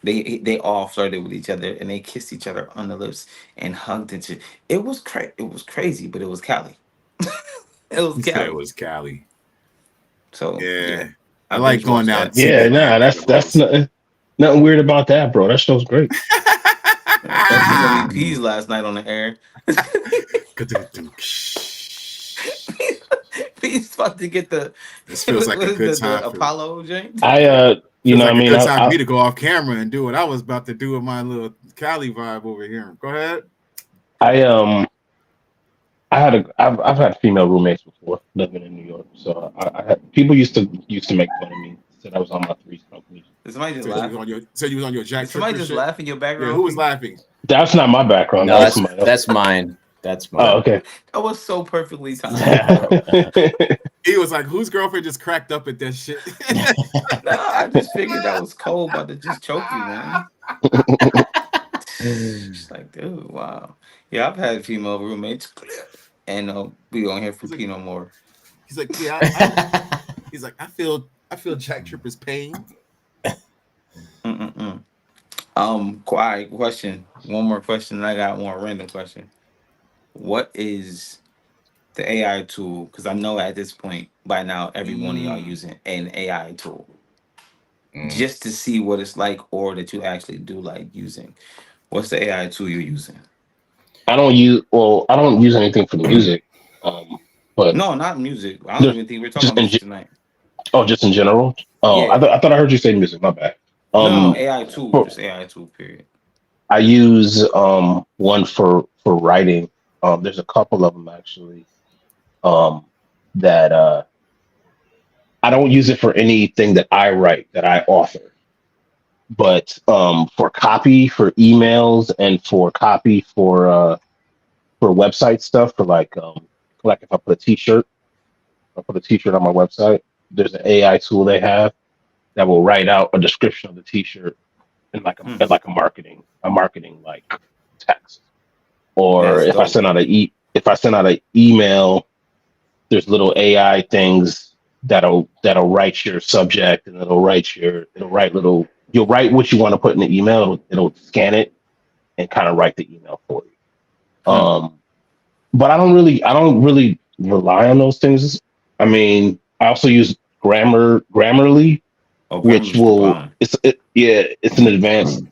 they all flirted with each other and they kissed each other on the lips and hugged and shit. It was crazy, but it was Cali. It was He said it Cali. was Cali. So Yeah. I I like binge going watched down that. to see Yeah, that nah, like that's nothing weird about that, bro. That show's great. Don't see no EPs last night on the air. He's about to get the This feels like what a is good the time for Apollo Jane. You feels know, like what I a mean, good time for I me to go off camera and do what I was about to do with my little Cali vibe over here. Go ahead. I I've had female roommates before living in New York, so people used to make fun of me, said I was on my Three's Company. Did somebody just Said you laugh? was on your Jack Did somebody Tripper just shit. laugh in your background? Yeah, who was Pete? laughing? That's not my background. No, That was somebody else. that's mine. That's Oh, mine. okay. That was so perfectly timed, bro. He was like, whose girlfriend just cracked up at that shit? No, I just figured that was Cole about to just choke you, man. Just like, dude, wow. Yeah, I've had female roommates, and we don't hear from He's like, P no more. he's like, yeah, he's like, I feel Jack Tripper's pain. Mm-mm-mm. Quiet question. One more question. And I got one random question. What is the AI tool? Because I know at this point by now every one of y'all using an AI tool just to see what it's like, or that you actually do like using. What's the AI tool you're using? I don't use anything for music, but No, not music. I don't there's even think we're talking just about music tonight. just in general. Oh, Yeah. I thought I heard you say music. My bad. No, AI tool. For, Just AI tool. Period. I use one for writing. There's a couple of them actually. That I don't use it for anything that I write that I author, but for copy for emails and for copy for website stuff for like if I put a T-shirt on my website. There's an AI tool they have that will write out a description of the T-shirt in like a marketing like text. Or That's dope. if I send out an email, there's little AI things that'll write your subject and you'll write what you want to put in the email. It'll scan it and kind of write the email for you. But I don't really rely on those things. I mean, I also use Grammarly, Oh, which Grammarly's the bomb. it's an advanced.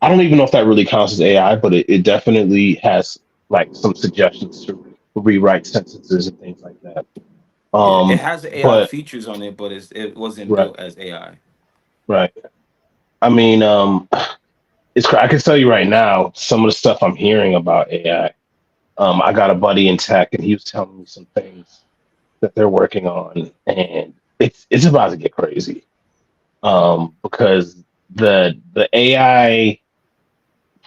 I don't even know if that really counts as AI, but it definitely has like some suggestions to rewrite sentences and things like that. Yeah, it has AI But features on it, but it wasn't right, built as AI. right. I mean, I can tell you right now some of the stuff I'm hearing about AI. I got a buddy in tech, and he was telling me some things that they're working on, and it's about to get crazy. Because the AI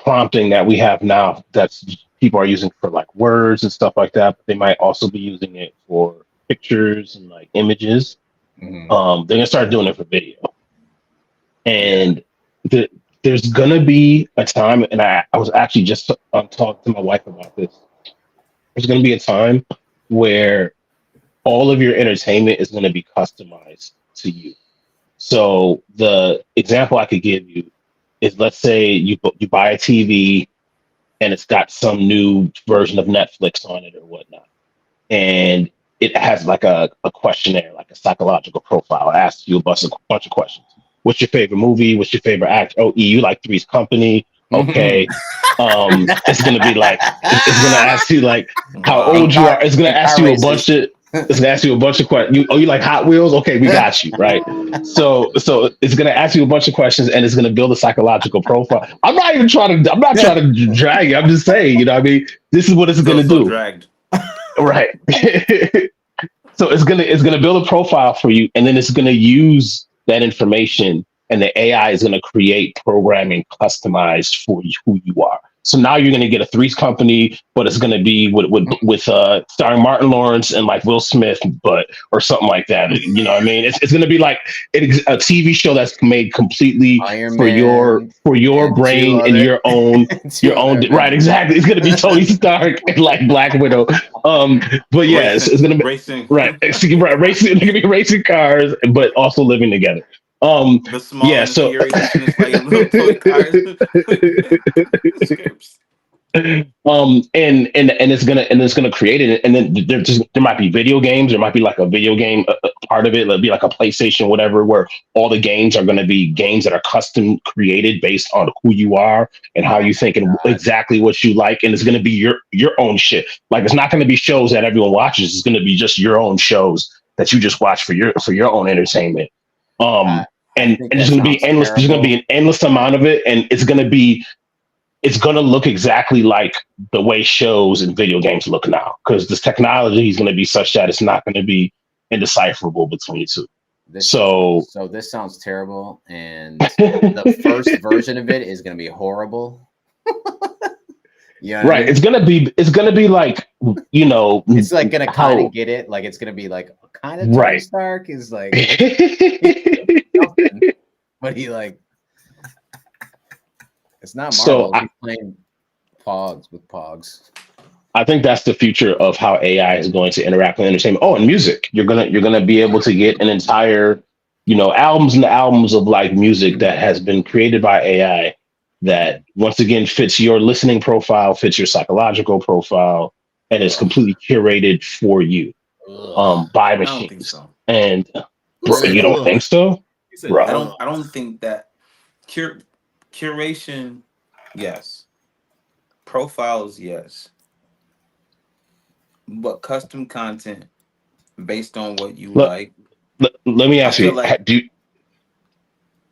prompting that we have now, that's people are using for like words and stuff like that, but they might also be using it for pictures and like images. They're gonna start doing it for video, and there's gonna be a time, and I was actually just talking to my wife about this. There's gonna be a time where all of your entertainment is gonna be customized to you. So the example I could give you is, let's say you buy a TV and it's got some new version of Netflix on it or whatnot, and it has like a questionnaire, like a psychological profile. It asks you bunch of questions. What's your favorite movie? What's your favorite actor? Oh, E, you like Three's Company. Okay. It's gonna be like it's gonna ask you like how Wow. old you are. It's gonna And ask car you a races. bunch of it's gonna ask you a bunch of questions. You like Hot Wheels? Okay, we got you, right? So it's gonna ask you a bunch of questions and it's gonna build a psychological profile. I'm not trying to drag you. I'm just saying, what I mean, this is what it's Feel gonna so do. dragged. Right. So it's gonna build a profile for you, and then it's gonna use that information, and the AI is gonna create programming customized for who you are. So now you're gonna get a Three's Company, but it's gonna be with starring Martin Lawrence and like Will Smith, but or something like that. You know what I mean? It's gonna be like a TV show that's made completely Iron for your Man for your and two brain and other two your other own right. Avengers. Exactly. It's gonna be Tony Stark and like Black Widow. But yeah, it's gonna be Racing. right. Right, racing. They're gonna be racing cars, but also living together. The small Yeah. and the So, furious is gonna fly your little toy cars. Scripts. and it's gonna create it, and then there might be video games. There might be like a video game part of it. It'll be like a PlayStation, whatever, where all the games are gonna be games that are custom created based on who you are and how My you think and God. exactly what you like. And it's gonna be your own shit. Like it's not gonna be shows that everyone watches. It's gonna be just your own shows that you just watch for your own entertainment. I, Um, I and think and that there's gonna be sounds endless. There's gonna be terrible. an endless amount of it, and it's gonna look exactly like the way shows and video games look now, because this technology is gonna be such that it's not gonna be indecipherable between the two. This So so this sounds terrible, and the first version of it is gonna be horrible. You know what I right, mean? it's gonna be like you know It's like gonna kind of how get it. Like it's gonna be like kind of Tony right. Stark is like he's something, but he like it's not so Marvel. I, He's playing Pogs with Pogs. I think that's the future of how AI is going to interact with entertainment. Oh, and music. You're gonna be able to get an entire, albums and albums of like music that has been created by AI that once again fits your listening profile, fits your psychological profile, and is Ugh, completely curated for you ugh, by I don't think machines. so. And Who bro, said you ugh. don't ugh? think so? He said I Bro. don't. ugh. I don't think that cur- curation. Yes. Profiles. Yes. But custom content based on what you Let, like. let me I ask feel you, like.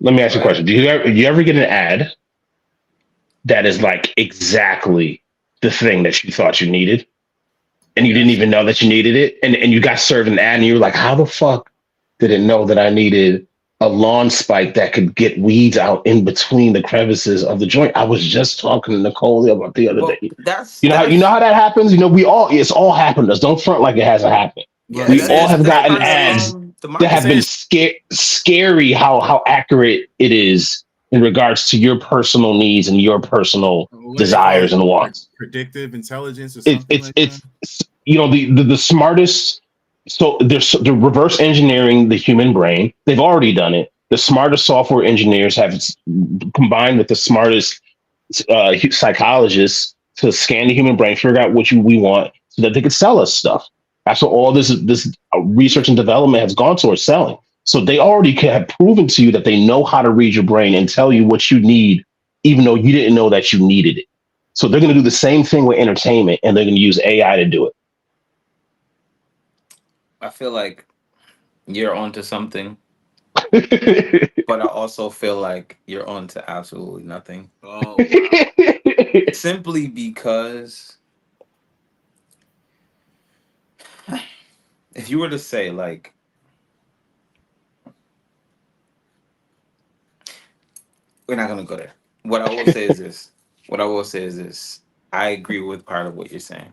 let me ask Go you a ahead. question. Do you ever get an ad that is like exactly the thing that you thought you needed, and you didn't Yes. even know that you needed it, and you got served an ad and you were like, how the fuck did it know that I needed a lawn spike that could get weeds out in between the crevices of the joint? I was just talking to Nicole about the other Well, day. that's You know how that happens? It's all happened to us. Don't front like it hasn't happened. Well, yeah. We all That's have that's gotten part of ads that it's have been democracy. saying scary how accurate it is in regards to your personal needs and your personal what do they call desires it? and wants. Predictive intelligence or it, something it's like that. it's the smartest. So they're reverse engineering the human brain. They've already done it. The smartest software engineers have combined with the smartest psychologists to scan the human brain, figure out what we want, so that they could sell us stuff. That's what all this research and development has gone towards selling. So they already have proven to you that they know how to read your brain and tell you what you need, even though you didn't know that you needed it. So they're going to do the same thing with entertainment, and they're going to use AI to do I feel like you're onto something, it. but I also feel like you're onto absolutely nothing. Oh wow. Simply because if you were to say like we're not gonna go there. What I will say is this. What I will say is this. I agree with part of what you're saying.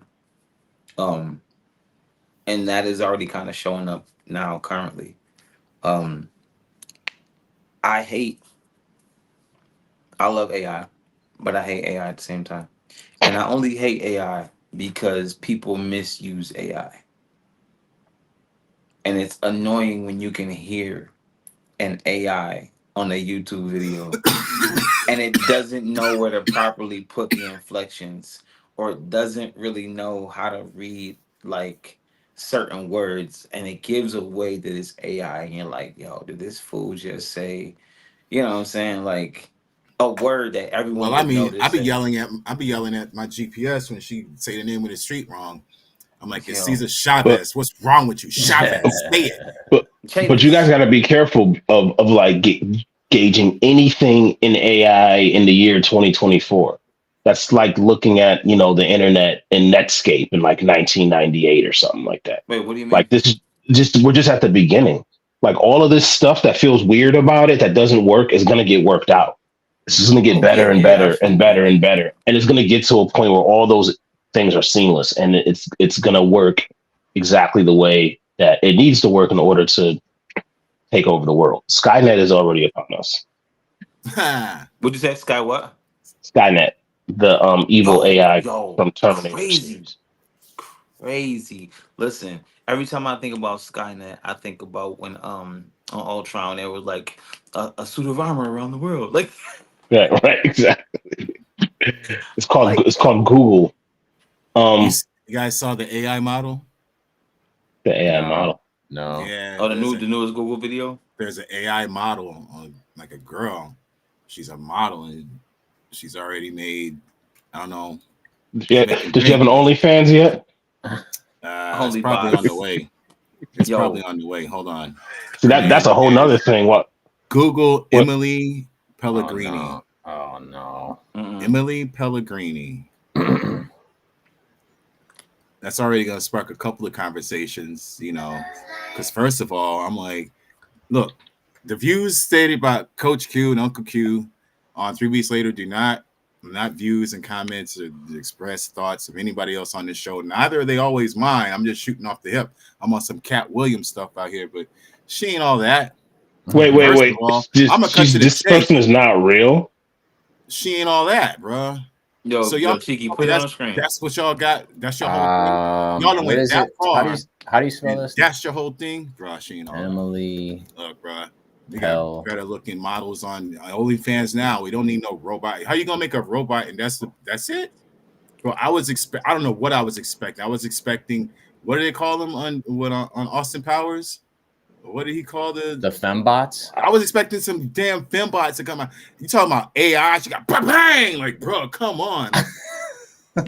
Um, and that is already kind of showing up now currently. Um, I hate I love AI, but I hate AI at the same time. And I only hate AI because people misuse AI. And it's annoying when you can hear an AI on a YouTube video and it doesn't know where to properly put the inflections or it doesn't really know how to read like certain words and it gives away that it's AI and you're like, yo, did this fool just say, you know what I'm saying? Like a word that everyone Well, I would know mean, to say. I be yelling at my GPS when she say the name of the street wrong. I'm like, it's Yo, Cesar But Chavez. What's wrong with you, Chavez? Say it. but but you guys Chavis. got to be careful of like gauging anything in AI in the year 2024. That's like looking at the internet in Netscape in like 1998 or something like that. Wait, what do you Like mean? this is just we're just at the beginning. Like all of this stuff that feels weird about it that doesn't work is gonna get worked out. It's just going to get Oh yeah, better and yeah, better and absolutely. better and better, and it's going to get to a point where all those things are seamless, and it's going to work exactly the way that it needs to work in order to take over the world. Skynet is already upon us. What'd you say, Sky? What? Skynet, the evil Yo, AI yo, from Terminator crazy, series. crazy. Listen, every time I think about Skynet, I think about when on Ultron there was like a suit of armor around the world. Like, Yeah, right, exactly. It's called like it's called Google. you, Um, you guys saw the AI model? the AI No, model. no. Yeah, oh the newest Google video. there's an AI model on like a girl. She's a model and she's already made. I don't know. She's Yeah, making did you have bank, an but OnlyFans yet? it's Only probably on the bots. way. It's probably Yo, on the way. Hold on. See, Her that's name a whole nother is thing. Google What Emily Oh Pellegrini. no. Oh no. mm-mm. Emily Pellegrini. That's already going to spark a couple of conversations, because first of all, I'm like, look, the views stated by Coach Q and Uncle Q on 3 weeks later do not views and comments or the expressed thoughts of anybody else on this show. Neither are they always mine. I'm just shooting off the hip. I'm on some Cat Williams stuff out here, but she ain't all that. First of wait. all, I'm gonna cut She's to the this person chase. is not real. She ain't all that, bro. So Yo, y'all, Cheeky, tell put me it on the screen. that's what y'all got. That's your whole thing. Y'all done What went is that it? far, How do you spell and this? that's your whole thing, bro. She ain't all that. Emily Look, bro, we got Pell. better looking models on OnlyFans now. We don't need no robot. How you gonna make a robot and that's it? Bro, I don't know what I was expecting. I was expecting, what do they call them on Austin Powers? What did he call The fembots? I was expecting some damn fembots to come out. You talking about AI? She got bang, bang! Like, bro, come on. Like,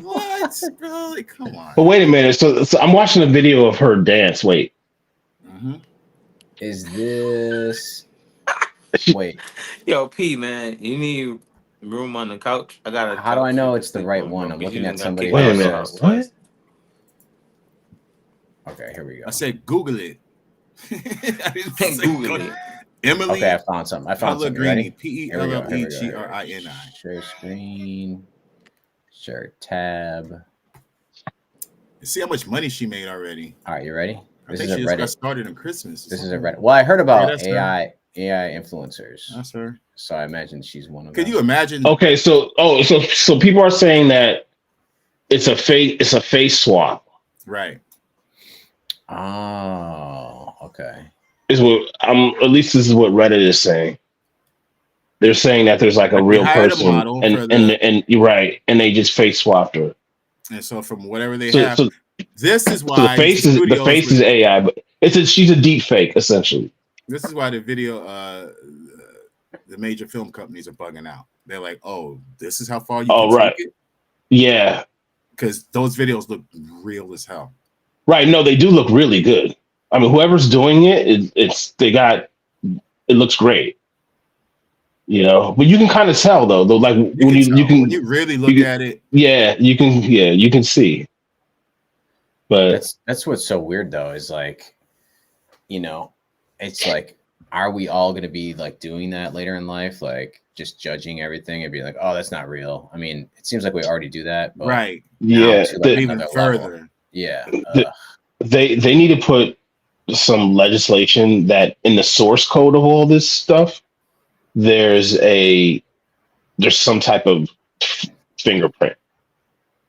what, bro? Like, come on. But wait a minute. So I'm watching a video of her dance. Wait, Mm-hmm. Is this she, wait, Yo, P man, you need room on the couch. I got a how do I couch you know can it's the sleep right on, bro. one? I'm Because you looking done at got somebody kicked out wait a of the minute. house else's. What? twice. Okay, here we I go. said Google it. I didn't say Google it. Okay, Emily I found something. You Pellegrini. ready? Here we go. Here we go. Here we go. Pellegrini. Share screen. Share tab. See how much money she made already. All right, you ready? I This think is a she just got Reddit. started on Christmas. This is a Reddit. Well, I heard Yeah, about that's her. AI influencers, That's her. so I imagine she's one of Could them. you imagine? Okay, so people are saying that it's a face swap. Right. Oh, okay. Is what at least this is what Reddit is saying. They're saying that there's like a Like they real hired a person model and for and you're right, and they just face swapped her. and so from whatever they So have, so this is so why the the studios face would. is AI, but she's a deep fake essentially. This is why the video, the major film companies are bugging out. They're like, "Oh, this is how far you can Oh take right, it," yeah, because those videos look real as hell. right. No, they do look really good. I mean, whoever's doing it looks great. But you can kind of tell though, like You when can you tell when can, you really look at it. yeah, you can see. But That's what's so weird though, is like, it's like, are we all gonna be like doing that later in life? Like just judging everything and be like, oh, that's not real. I mean, it seems like we already do that, but Right, now yeah, to like even another level. further. Yeah. they need to put some legislation that in the source code of all this stuff, there's some type of fingerprint,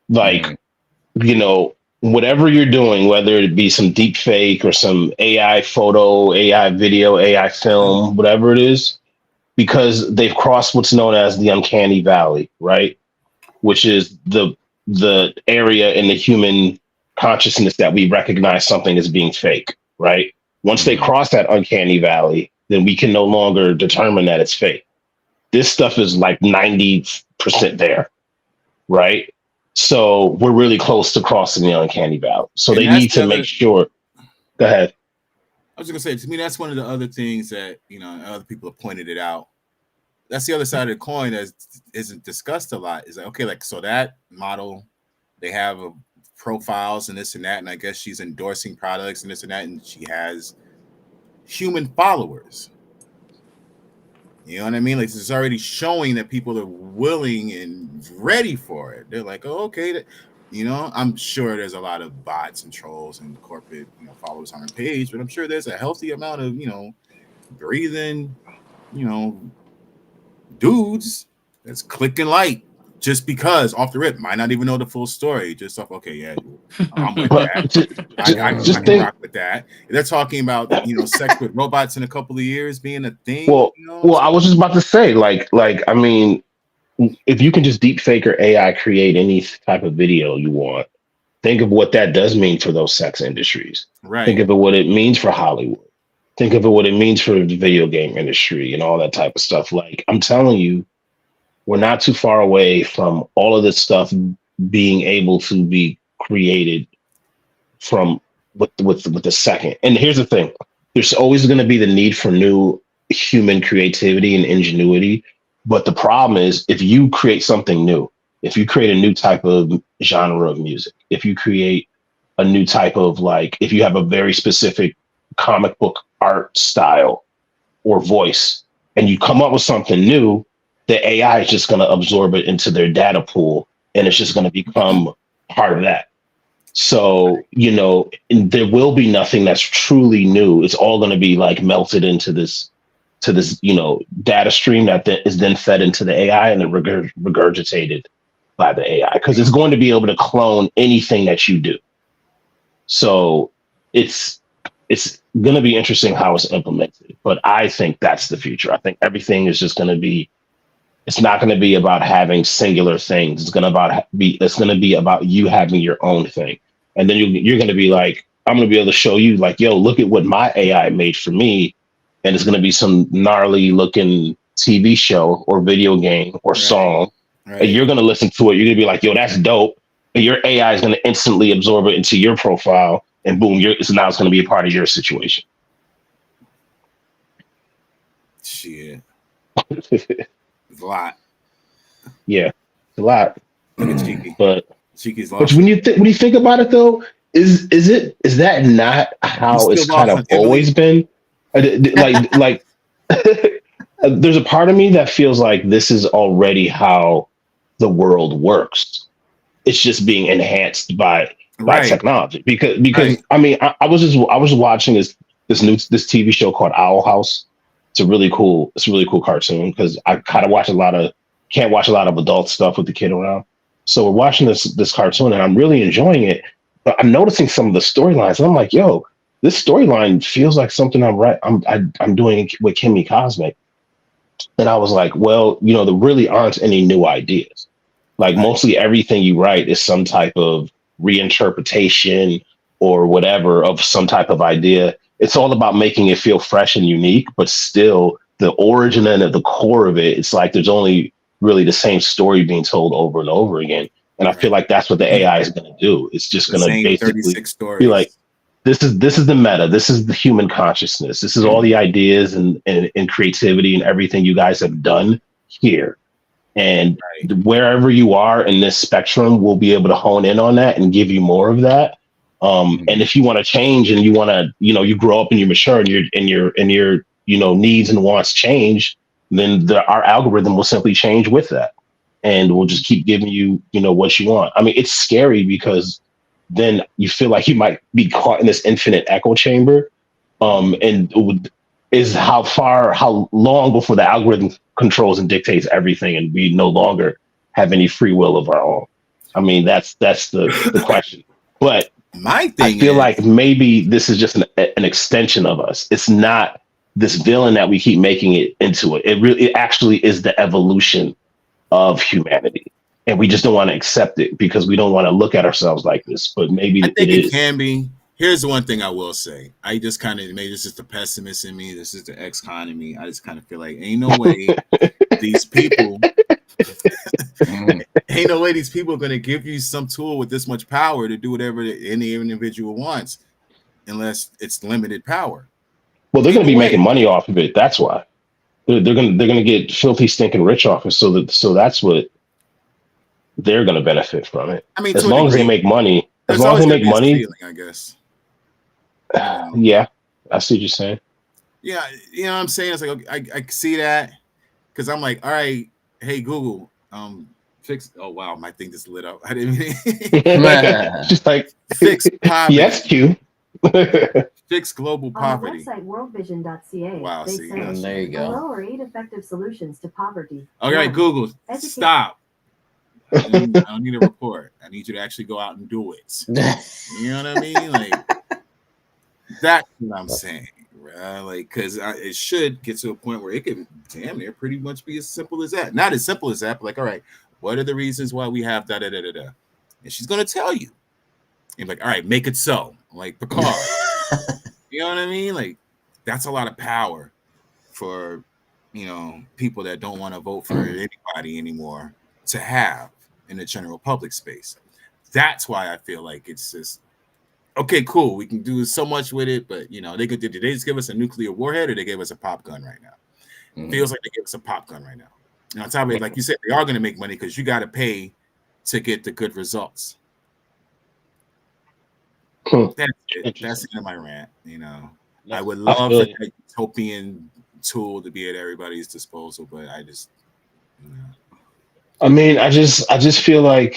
like Mm. whatever you're doing, whether it be some deep fake or some AI photo, AI video, AI film, whatever it is, because they've crossed what's known as the uncanny valley, right? Which is the area in the human consciousness that we recognize something as being fake, right? Once they cross that uncanny valley, then we can no longer determine that it's fake. This stuff is like 90% there, right? So we're really close to crossing the uncanny valley. So And they that's need to the make other. sure. Go ahead. I was gonna say, to me, that's one of the other things that other people have pointed it out. That's the other side of the coin that isn't discussed a lot. Is like, okay, like, so that model, they have profiles and this and that, and I guess she's endorsing products and this and that, and she has human followers. You know what I mean? Like, it's already showing that people are willing and ready for it. They're like, oh, okay. I'm sure there's a lot of bots and trolls and corporate, followers on her page, but I'm sure there's a healthy amount of, breathing, dudes that's clicking like just because off the rip, might not even know the full story. Just off, okay, yeah, I'm with But that. I just can think. rock with that. They're talking about sex with robots in a couple of years being a thing. Well, I was just about to say, I mean, if you can just deep fake or AI create any type of video you want, think of what that does mean for those sex industries. Right. Think of it what it means for Hollywood. Think of it what it means for the video game industry and all that type of stuff. Like, I'm telling you, we're not too far away from all of this stuff being able to be created from with the second. And here's the thing: there's always going to be the need for new human creativity and ingenuity. But the problem is, if you create something new, if you create a new type of genre of music, if you create a new type of, like, if you have a very specific comic book art style or voice, and you come up with something new, the AI is just going to absorb it into their data pool, and it's just going to become part of that. So, there will be nothing that's truly new. It's all going to be like melted into this data stream that is then fed into the AI and then regurgitated by the AI, because it's going to be able to clone anything that you do. So it's going to be interesting how it's implemented, but I think that's the future. I think everything is just going to be. It's not going to be about having singular things. It's going to be about you having your own thing, and then you're going to be like, I'm going to be able to show you, like, yo, look at what my AI made for me, and it's going to be some gnarly looking TV show or video game or song, and you're going to listen to it. You're going to be like, yo, that's dope. And your AI is going to instantly absorb it into your profile, and boom, now it's going to be a part of your situation. Shit. It's a lot. Yeah, it's a lot. Look at Cheeky. But Cheeky's lost. when you think about it, though, is that not how it's kind of always been? Like there's a part of me that feels like this is already how the world works. It's just being enhanced by technology. Because right. I mean, I was watching this TV show called Owl House. It's a really cool cartoon, because I kind of can't watch a lot of adult stuff with the kid around. So we're watching this cartoon, and I'm really enjoying it. But I'm noticing some of the storylines, and I'm like, yo, this storyline feels like something I'm doing with Kimmy Cosmic. And I was like, well, there really aren't any new ideas. Like, mostly everything you write is some type of reinterpretation or whatever of some type of idea. It's all about making it feel fresh and unique, but still the origin and the core of it, it's like there's only really the same story being told over and over again. And I feel like that's what the AI is going to do. It's just going to basically be like, this is the meta. This is the human consciousness. This is all the ideas and creativity and everything you guys have done here. And wherever you are in this spectrum, we'll be able to hone in on that and give you more of that. And if you want to change and you want to, you grow up and you mature and your needs and wants change, then our algorithm will simply change with that. And we'll just keep giving you, what you want. I mean, it's scary because then you feel like you might be caught in this infinite echo chamber. And is how long before the algorithm controls and dictates everything and we no longer have any free will of our own. I mean, that's the question. But My I thing feel is, like maybe this is just an extension of us. It's not this villain that we keep making it into. It actually is the evolution of humanity, and we just don't want to accept it because we don't want to look at ourselves like this. But I maybe it think it is. can be. Here's the one thing I will say. I just kind of, maybe this is the pessimist in me. This is the ex-con in me. I just kind of feel like ain't no way these people, Mhm. ain't no way these people are going to give you some tool with this much power to do whatever any individual wants, unless it's limited power. Well, they're Ain't going to no be making way. money off of it. That's why they're gonna get filthy, stinking rich off it. So that's what they're going to benefit from it. I mean, As to a long as they degree, make money, as there's long as always they going to make be a money, ceiling, I guess. You know. yeah, I see what you're saying. Yeah, you know what I'm saying? It's like, okay, I see that because I'm like, all right, hey Google, fix. Oh wow, my thing just lit up. I didn't mean Just like, fix poverty, yes, Q. fix global On the poverty. website worldvision.ca, Wow, they see, say that's There you go. below are 8 effective solutions to poverty. all right, 1. Google, Educate- stop. I don't need a report. I need you to actually go out and do it. You know what I mean? Like that's what I'm saying, right? Like, because it should get to a point where it could damn near pretty much be as simple as that. Not as simple as that, but like, all right, what are the reasons why we have da da da da da? And she's gonna tell you. And like, all right, make it so. Like Picard. You know what I mean? Like, that's a lot of power for people that don't want to vote for anybody anymore to have in the general public space. That's why I feel like it's just okay, cool. We can do so much with it, but did they just give us a nuclear warhead or they gave us a pop gun right now? Mhm. Feels like they gave us a pop gun right now. And on top of it, like you said, they are going to make money because you got to pay to get the good results. That's it. That's the end of my rant. I would love for that utopian tool to be at everybody's disposal, but I just, I mean, I just feel like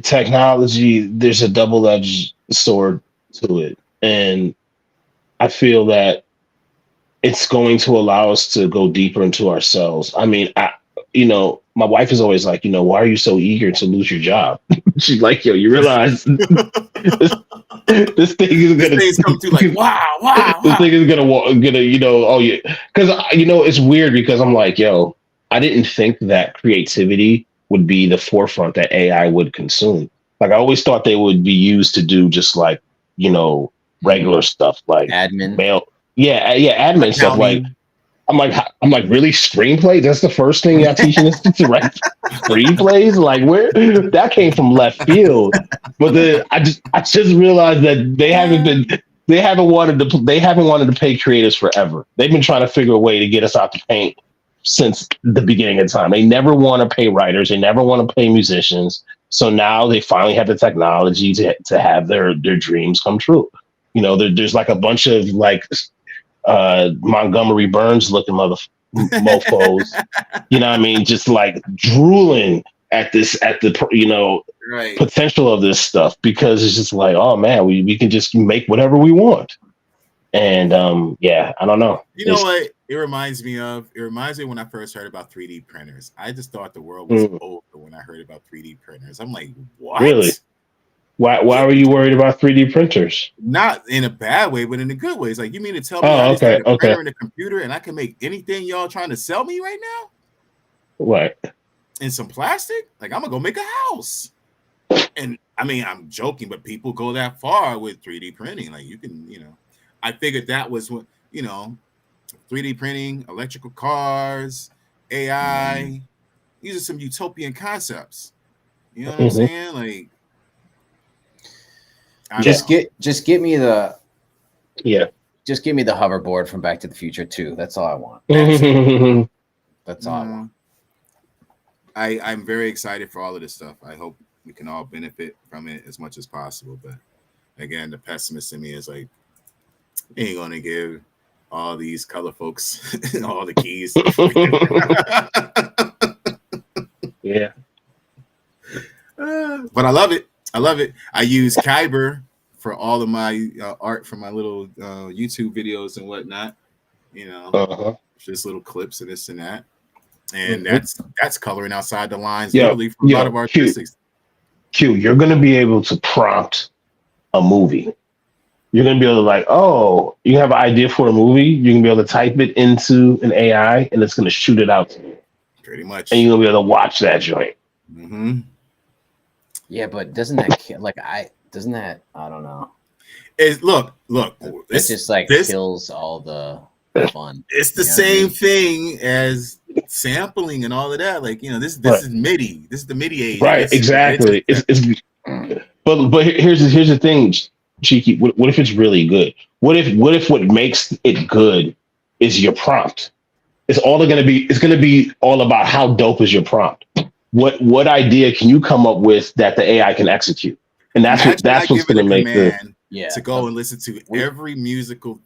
technology. There's a double-edged sword to it, and I feel that it's going to allow us to go deeper into ourselves. I mean, my wife is always like, why are you so eager to lose your job? She's like, yo, you realize this thing is gonna things come through like wow. this thing is gonna oh yeah, because it's weird because I'm like, yo, I didn't think that creativity would be the forefront that AI would consume. Like I always thought they would be used to do just like regular stuff like Admin. mail, yeah, admin stuff. Like Accounting. I'm like, really? Screenplay? That's the first thing y'all teaching us to write screenplays? Like, where that came from left field. But then I just realized that they haven't wanted to pay creators forever. They've been trying to figure a way to get us out the paint since the beginning of time. They never want to pay writers. They never want to pay musicians. So now they finally have the technology to have their dreams come true. There's like a bunch of like Montgomery Burns looking mofos, you know what I mean? Just like drooling at the Right. potential of this stuff because it's just like, oh man, we can just make whatever we want. And I don't know. You know what it reminds me of? It reminds me when I first heard about 3D printers. I just thought the world was over when I heard about 3D printers. I'm like, what? Really? Why were you worried about 3D printers? Not in a bad way, but in a good way. It's like, you mean to tell me I just need a printer and a computer and I can make anything y'all trying to sell me right now? What? In some plastic? Like, I'm going to go make a house. And I mean, I'm joking, but people go that far with 3D printing. Like, you can, I figured that was what, 3D printing, electrical cars, AI. These are some utopian concepts. You know what I'm saying? Like, just get me the just give me the hoverboard from Back to the Future 2. That's all I want. That's all I want. I'm very excited for all of this stuff. I hope we can all benefit from it as much as possible. But again, the pessimist in me is like, ain't gonna give all these color folks all the keys. Yeah. But I love it. I use Kyber for all of my art for my little YouTube videos and whatnot. Just little clips and this and that. And that's coloring outside the lines literally for a lot of artistics. Q, you're going to be able to prompt a movie. You're gonna be able to like, oh, you have an idea for a movie. You can be able to type it into an AI, and it's gonna shoot it out to you, Pretty and much. you're gonna be able to watch that joint. Mm-hmm. Yeah, but doesn't that doesn't that I don't know. Look. It just like This kills all the fun. it's the You know what I same mean? thing as sampling and all of that. Like, this Right, is MIDI. This is the MIDI age. I right, guess it's exactly. It's but here's the thing, Cheeky. What if it's really good? What if what makes it good is your prompt? It's gonna be all about how dope is your prompt. What idea can you come up with that the AI can execute? And Imagine I that's what's give it gonna a make the command Yeah. to go and listen to we- every musical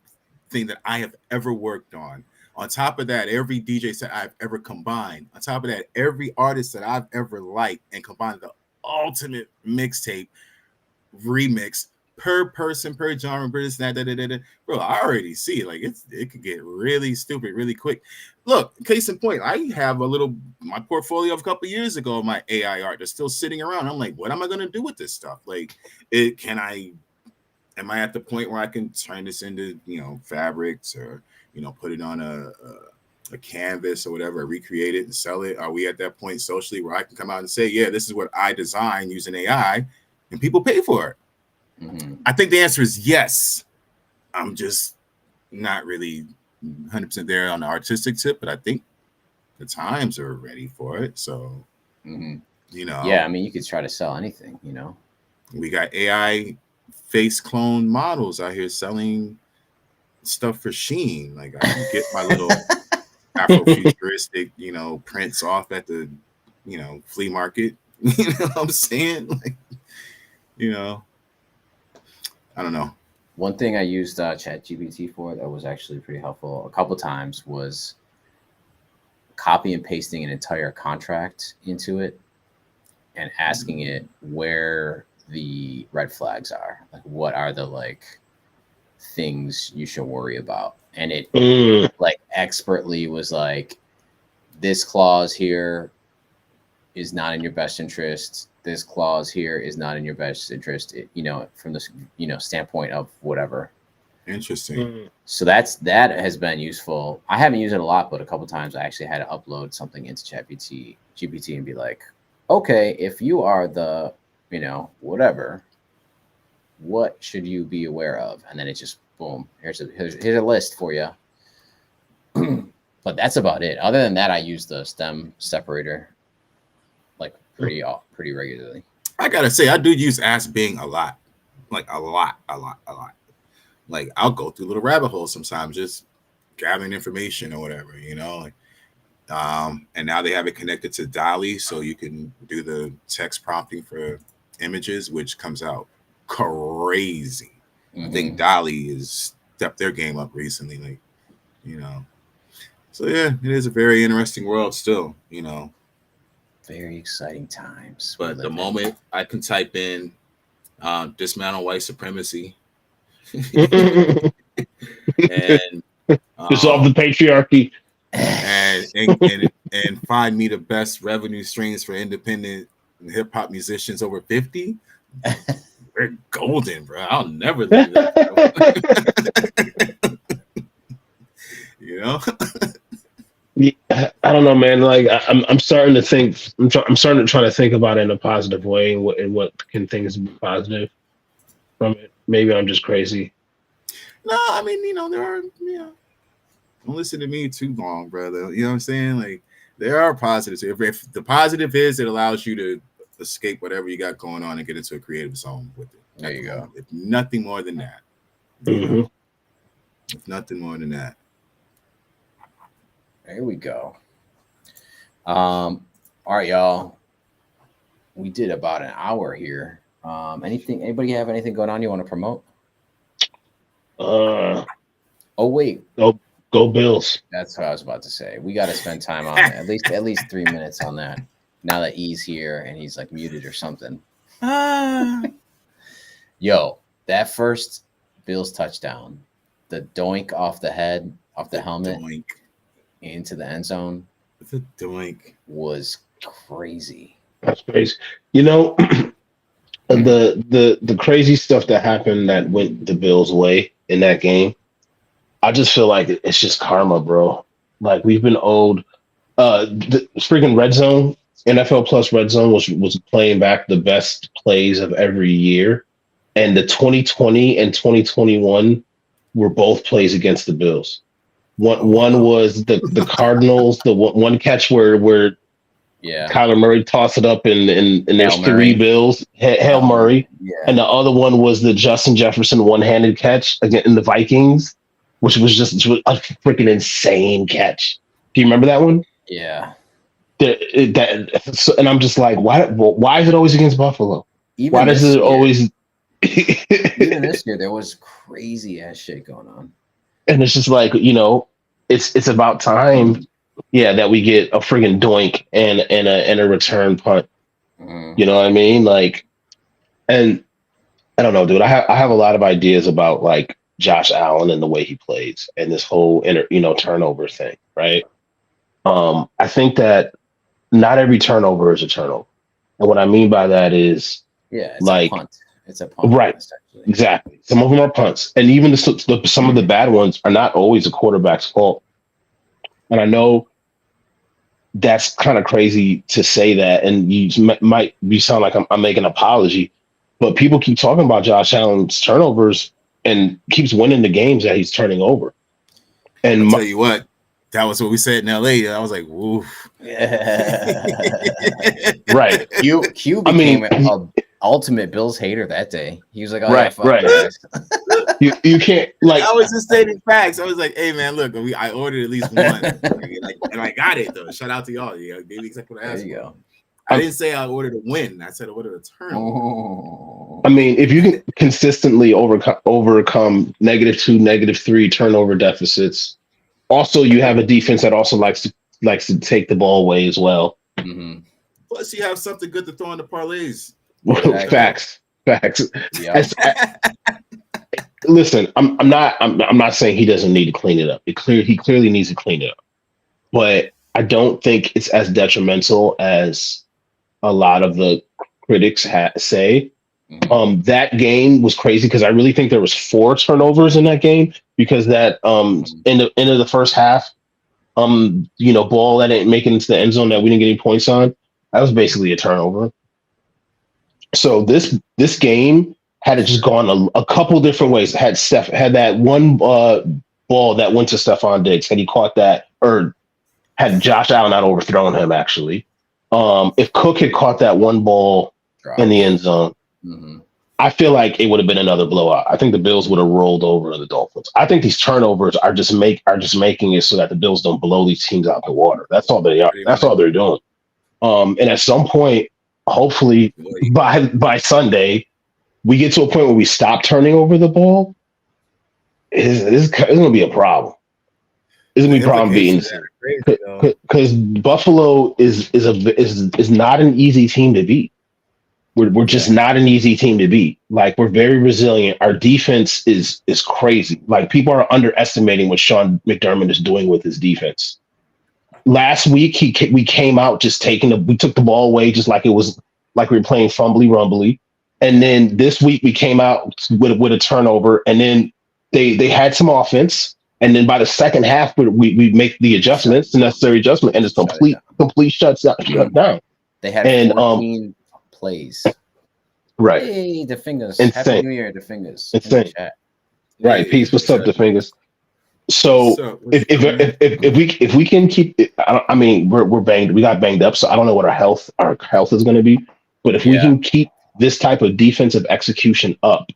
thing that I have ever worked on. On top of that, every DJ set I've ever combined. On top of that, every artist that I've ever liked and combined the ultimate mixtape remix per person, per genre, per this, that, bro. I already see it. Like it could get really stupid really quick. Look, case in point, I have my portfolio of a couple of years ago of my AI art that's still sitting around. I'm like, what am I gonna do with this stuff? Like, am I at the point where I can turn this into fabrics or put it on a canvas or whatever, recreate it and sell it? Are we at that point socially where I can come out and say, yeah, this is what I designed using AI and people pay for it? Mhm. I think the answer is yes. I'm just not really 100% there on the artistic tip, but I think the times are ready for it. So, Mhm. Yeah, I mean, you could try to sell anything, we got AI face clone models out here selling stuff for Sheen. Like, I can get my little Afrofuturistic, prints off at the, flea market. You know what I'm saying? Like, I don't know. One thing I used ChatGPT for that was actually pretty helpful a couple times was copy and pasting an entire contract into it and asking it where the red flags are. Like, what are the things you should worry about? And it expertly was like, this clause here is not in your best interest. This clause here is not in your best interest. From the standpoint of whatever. Interesting. So that has been useful. I haven't used it a lot, but a couple times I actually had to upload something into GPT and be like, okay, if you are the whatever, what should you be aware of? And then it just boom, here's a list for you. But that's about it. Other than that, I use the stem separator pretty regularly. I gotta say, I do use Ask Bing a lot, like a lot. Like, I'll go through little rabbit holes sometimes, just gathering information or whatever, and now they have it connected to DALL-E, so you can do the text prompting for images, which comes out crazy. I think DALL-E has stepped their game up recently, So yeah, it is a very interesting world still, Very exciting times. But the moment I can type in dismantle white supremacy and dissolve the patriarchy and find me the best revenue streams for independent hip hop musicians over 50, we're golden, bro. I'll never leave that. Yeah, I don't know, man. Like I'm starting to think. I'm starting to try to think about it in a positive way, and what can things be positive from it. Maybe I'm just crazy. No, I mean, there are, don't listen to me too long, brother. You know what I'm saying? Like, there are positives. If the positive is it allows you to escape whatever you got going on and get into a creative zone with it. There you go. If nothing more than that. Mm-hmm. If nothing more than that. There we go. All right, y'all. We did about an hour here. Anybody have anything going on you want to promote? Oh wait. Go Bills. That's what I was about to say. We got to spend time on that. At least 3 minutes on that. Now that E's here and he's muted or something. Yo, that first Bills touchdown, the doink off the head, off the helmet, doink into the end zone. The doink was crazy. That's crazy. the crazy stuff that happened that went the Bills' way in that game. I just feel like it's just karma, bro. Like we've been owed. The freaking Red Zone, NFL Plus Red Zone was playing back the best plays of every year, and the 2020 and 2021 were both plays against the Bills. One was the Cardinals, the one catch where Yeah. Kyler Murray tossed it up and there's Hail three Murray. Bills, Hail Murray, Yeah. and the other one was the Justin Jefferson one-handed catch again in the Vikings, which was just a freaking insane catch. Do you remember that one? Yeah. And I'm just like, why is it always against Buffalo? Even Why does this it year, always? even this year, there was crazy ass shit going on. And it's just like, it's about time, that we get a friggin' doink and a return punt. Mhm. You know what I mean? Like, and I don't know, dude. I have a lot of ideas about like Josh Allen and the way he plays and this whole turnover thing, right? I think that not every turnover is a turnover, and what I mean by that is Yeah, it's like a punt. It's a punt, right, essentially. exactly. Some of them are punts, and even some of the bad ones are not always a quarterback's fault. And I know that's kind of crazy to say that, and you might sound like I'm making an apology, but people keep talking about Josh Allen's turnovers and keeps winning the games that he's turning over. And I'll tell you what, that was what we said in LA. I was like, woof. Yeah. Right. Q became an ultimate Bills hater that day. He was like, "Oh yeah, fuck right. guys." You can't like. I was just stating facts. I was like, "Hey man, look, I ordered at least one, and I got it though. Shout out to y'all. You gave me exactly what I asked There you for. go. I didn't say I ordered a win. I said I ordered a turn. Oh. I mean, if you can consistently overcome -2, -3 turnover deficits, also you have a defense that also likes to take the ball away as well. Mm-hmm. Plus, you have something good to throw in the parlays. Exactly. Facts. Yeah. Listen, I'm not saying he doesn't need to clean it up. He clearly needs to clean it up, but I don't think it's as detrimental as a lot of the critics say. Mhm. That game was crazy because I really think there was 4 turnovers in that game because that in the end of the first half, ball that didn't make it into the end zone that we didn't get any points on, that was basically a turnover. So this game had it just gone a couple different ways. Had that one ball that went to Stephon Diggs. Had he caught that, or had Josh Allen not overthrown him, actually. If Cook had caught that one ball in the end zone, Mm-hmm. I feel like it would have been another blowout. I think the Bills would have rolled over the Dolphins. I think these turnovers are just making it so that the Bills don't blow these teams out the water. That's all they are. That's all they're doing. And at some point, hopefully by Sunday, we get to a point where we stop turning over the ball. It's going to be a problem. It's going to be a problem beating because Buffalo is not an easy team to beat. We're just not an easy team to beat. Like, we're very resilient. Our defense is crazy. Like, people are underestimating what Sean McDermott is doing with his defense. Last week, we came out just we took the ball away just like it was like we were playing fumbly rumbly. And then this week we came out with a turnover, and then they had some offense. And then by the second half, we make the necessary adjustment, and it's complete shut down. They had 14 plays. Right. Hey, the fingers. Insane. Happy New Year, the fingers. Insane. Right. Peace. What's up, the fingers? So if we can keep it, I mean, we're banged. We got banged up, so I don't know what our health is going to be. But if we can keep this type of defensive execution up,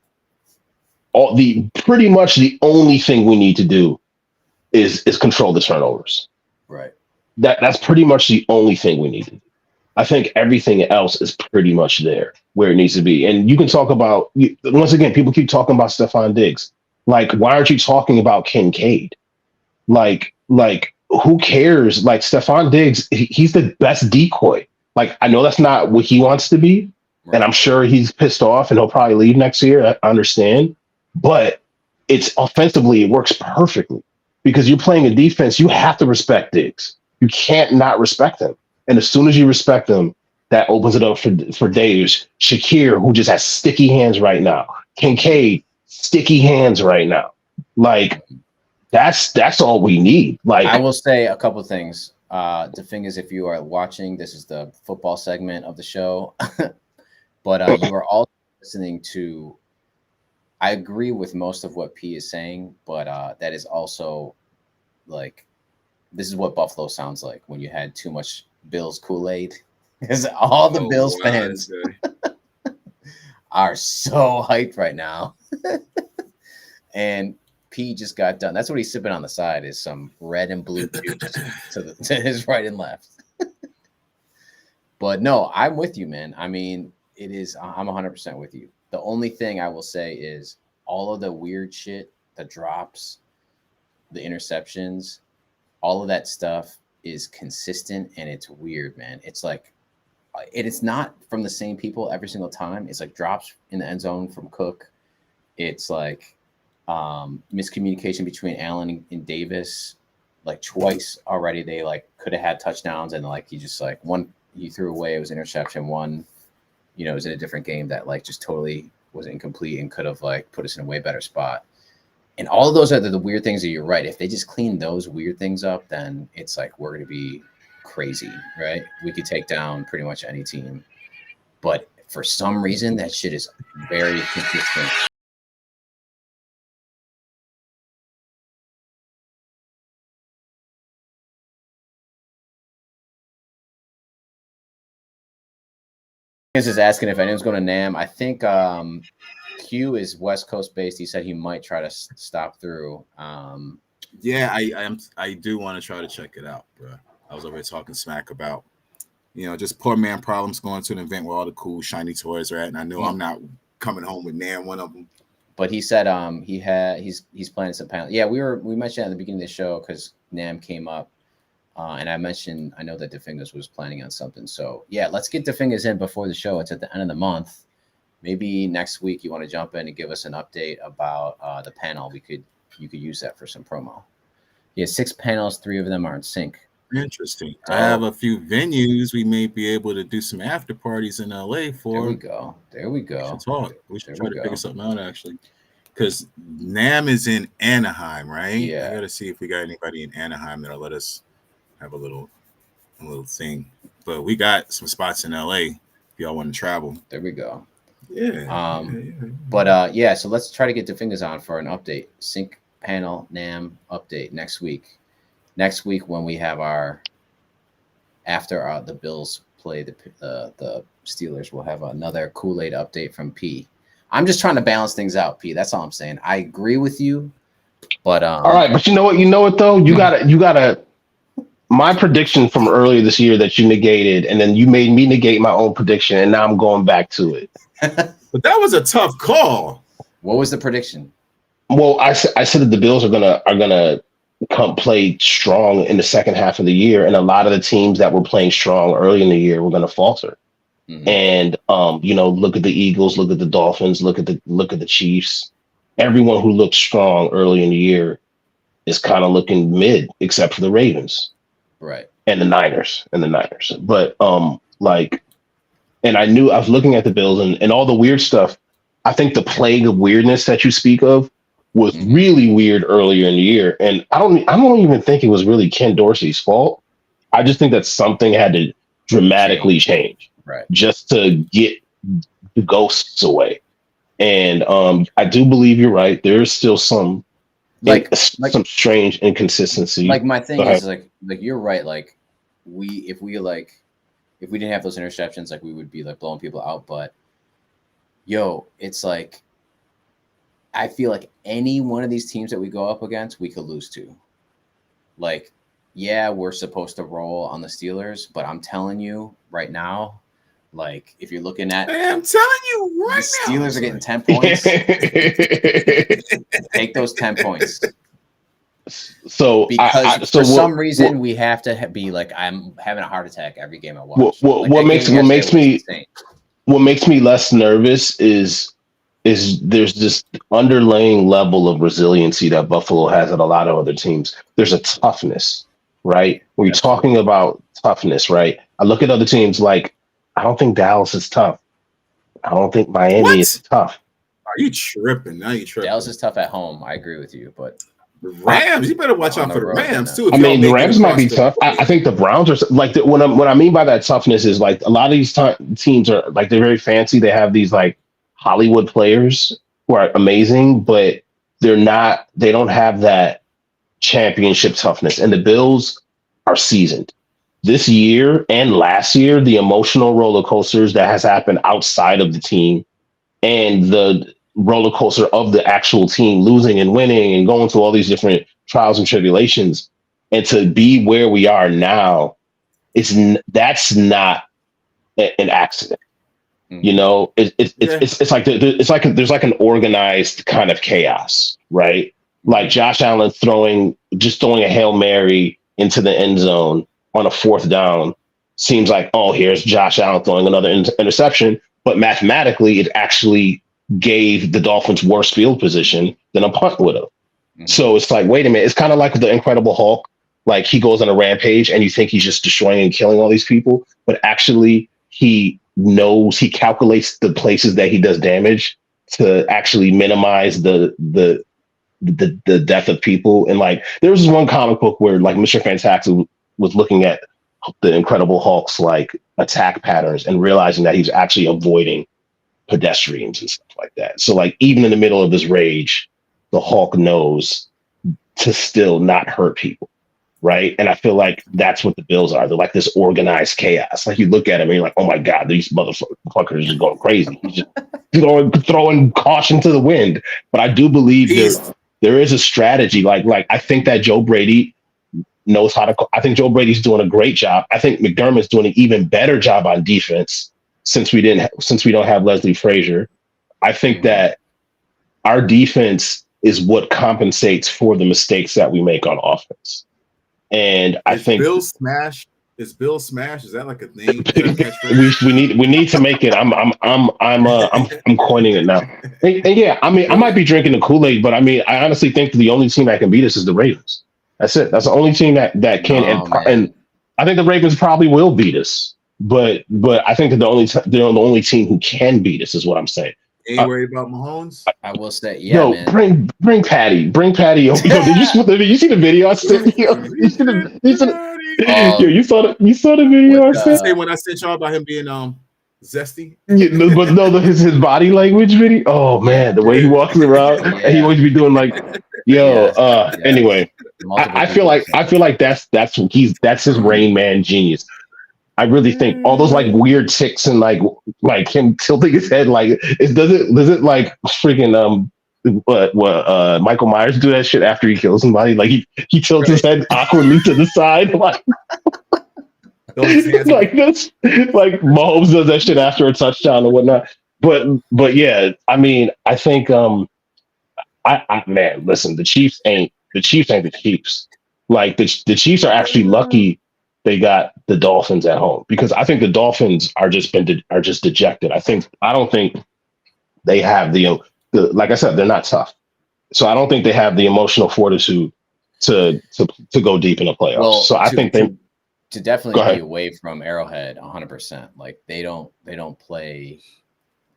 pretty much the only thing we need to do is control the turnovers. Right. That's pretty much the only thing we need to do. I think everything else is pretty much there where it needs to be. And you can talk about, once again, people keep talking about Stephon Diggs. Like, why aren't you talking about Kincaid? Like who cares? Like, Stephon Diggs, he's the best decoy. Like, I know that's not what he wants to be. Right. And I'm sure he's pissed off and he'll probably leave next year. I understand. But it's offensively, it works perfectly because you're playing a defense. You have to respect Diggs. You can't not respect him. And as soon as you respect him, that opens it up for Davis. Shakir, who just has sticky hands right now. Kincaid, sticky hands right now. Like that's all we need. Like I will say a couple things. The thing is, if you are watching, this is the football segment of the show, but you are also listening to. I agree with most of what P is saying, but that is also like this is what Buffalo sounds like when you had too much Bills Kool-Aid, because all the Bills fans are so hyped right now, and P just got done. That's what he's sipping on the side is some red and blue juice to his right and left. But no, I'm with you, man. I mean, it is. I'm 100% with you. The only thing I will say is all of the weird shit, the drops, the interceptions, all of that stuff is consistent and it's weird, man. It's like it's not from the same people every single time. It's like drops in the end zone from Cook. It's like miscommunication between Allen and Davis. Like twice already, they like could have had touchdowns, and like he just like one he threw away. It was interception. One, it was in a different game that like just totally was incomplete and could have like put us in a way better spot. And all of those are the weird things that you're right. If they just clean those weird things up, then it's like we're going to be crazy, right? We could take down pretty much any team. But for some reason, that shit is very consistent. Is asking if anyone's going to NAM. I think Q is West Coast based. He said he might try to stop through. Yeah, I do want to try to check it out, bro. I was over here talking smack about, just poor man problems going to an event where all the cool shiny toys are at, and I know I'm not coming home with NAM one of them. But he said he's planning some panels. Yeah, we mentioned at the beginning of the show because NAM came up. And I know that DeFingers was planning on something. So, yeah, let's get DeFingers in before the show. It's at the end of the month. Maybe next week you want to jump in and give us an update about the panel. You could use that for some promo. Yeah, 6 panels, 3 of them are in sync. Interesting. I have a few venues we may be able to do some after parties in LA for. There we go. We should talk. We should try to figure something out, actually. Because NAM is in Anaheim, right? Yeah. I got to see if we got anybody in Anaheim that'll let us have a little thing, but we got some spots in LA if y'all want to travel. There we go. Yeah. But so let's try to get DeFingers on for an update. Sync panel NAM update next week. Next week when we have after the Bills play the Steelers, we'll have another Kool-Aid update from P. I'm just trying to balance things out, P. That's all I'm saying. I agree with you, but all right, but you know what though? You gotta my prediction from earlier this year that you negated, and then you made me negate my own prediction, and now I'm going back to it. But that was a tough call. What was the prediction? Well, I said that the Bills are gonna come play strong in the second half of the year, and a lot of the teams that were playing strong early in the year were gonna falter. Mm-hmm. And look at the Eagles, look at the Dolphins, look at the Chiefs. Everyone who looked strong early in the year is kind of looking mid, except for the Ravens. Right. And the Niners. But and I knew I was looking at the Bills and all the weird stuff. I think the plague of weirdness that you speak of was really weird earlier in the year. And I don't even think it was really Ken Dorsey's fault. I just think that something had to dramatically change. Right. Just to get the ghosts away. And I do believe you're right. There's still some some strange inconsistency. Like my thing is like you're right. Like if we didn't have those interceptions, like we would be like blowing people out. But it's like I feel like any one of these teams that we go up against, we could lose to. Like, yeah, we're supposed to roll on the Steelers, but I'm telling you right now, like if you're looking at, I'm telling you right now, the Steelers are getting 10 points. Take those 10 points. So because for some reason we have to be like I'm having a heart attack every game I watch. What makes me less nervous is there's this underlying level of resiliency that Buffalo has at a lot of other teams. There's a toughness, right? When you're talking about toughness, right? I look at other teams like I don't think Dallas is tough. I don't think Miami is tough. Are you tripping? Now you tripping. Dallas is tough at home. I agree with you, but The Rams, you better watch out for the Rams too. I mean, the Rams might be tough. I think the Browns are like what I mean by that toughness is like a lot of these teams are like they're very fancy. They have these like Hollywood players who are amazing, but they're not. They don't have that championship toughness. And the Bills are seasoned. This year and last year, the emotional roller coasters that has happened outside of the team and the roller coaster of the actual team losing and winning and going through all these different trials and tribulations, and to be where we are now, that's not an accident. You know, it's like there's like an organized kind of chaos, right? Like Josh Allen throwing a Hail Mary into the end zone on a 4th down seems like, oh, here's Josh Allen throwing another interception, but mathematically it actually gave the Dolphins worse field position than a punt would have. Mm-hmm. So it's like, wait a minute. It's kind of like the Incredible Hulk. Like he goes on a rampage and you think he's just destroying and killing all these people, but actually he calculates the places that he does damage to actually minimize the death of people. And like there was this one comic book where like Mr. Fantastic was looking at the Incredible Hulk's like attack patterns and realizing that he's actually avoiding pedestrians and stuff like that. So like even in the middle of this rage, the Hulk knows to still not hurt people, right? And I feel like that's what the Bills are. They're like this organized chaos. Like you look at them and you're like, oh my God, these motherfuckers are just going crazy. He's just throwing caution to the wind. But I do believe there is a strategy. Like I think that Joe Brady knows how to. I think Joe Brady's doing a great job. I think McDermott's doing an even better job on defense. Since we don't have Leslie Frazier, I think that our defense is what compensates for the mistakes that we make on offense. And I think Bill Smash is Bill Smash. Is that like a thing? we need to make it. I'm coining it now. And yeah, I mean, I might be drinking the Kool-Aid, but I mean, I honestly think the only team that can beat us is the Ravens. That's it. That's the only team that can. And I think the Ravens probably will beat us. But I think that they're the only team who can beat us is what I'm saying. Ain't worried about Mahomes. I will say, yeah, man. Bring Patty. Bring Patty. Yo, did you see the video I sent you? You saw the video I sent. Say when I sent y'all about him being zesty. Yeah, but no, his body language video. Oh man, the way he walks around, and he always be doing like, Anyway, I feel like that's his Rain Man genius. I really think all those like weird ticks and like him tilting his head does it like freaking Michael Myers do that shit after he kills somebody, like he tilts his head awkwardly to the side like like this, like Mahomes does that shit after a touchdown or whatnot. But yeah, I mean, I think man, listen, the Chiefs ain't the Chiefs. Like the Chiefs are actually lucky they got the Dolphins at home, because I think the Dolphins are just dejected. I don't think they have the like I said, they're not tough. So I don't think they have the emotional fortitude to go deep in the playoffs. Well, so I think to definitely be away from Arrowhead 100%. Like they don't play.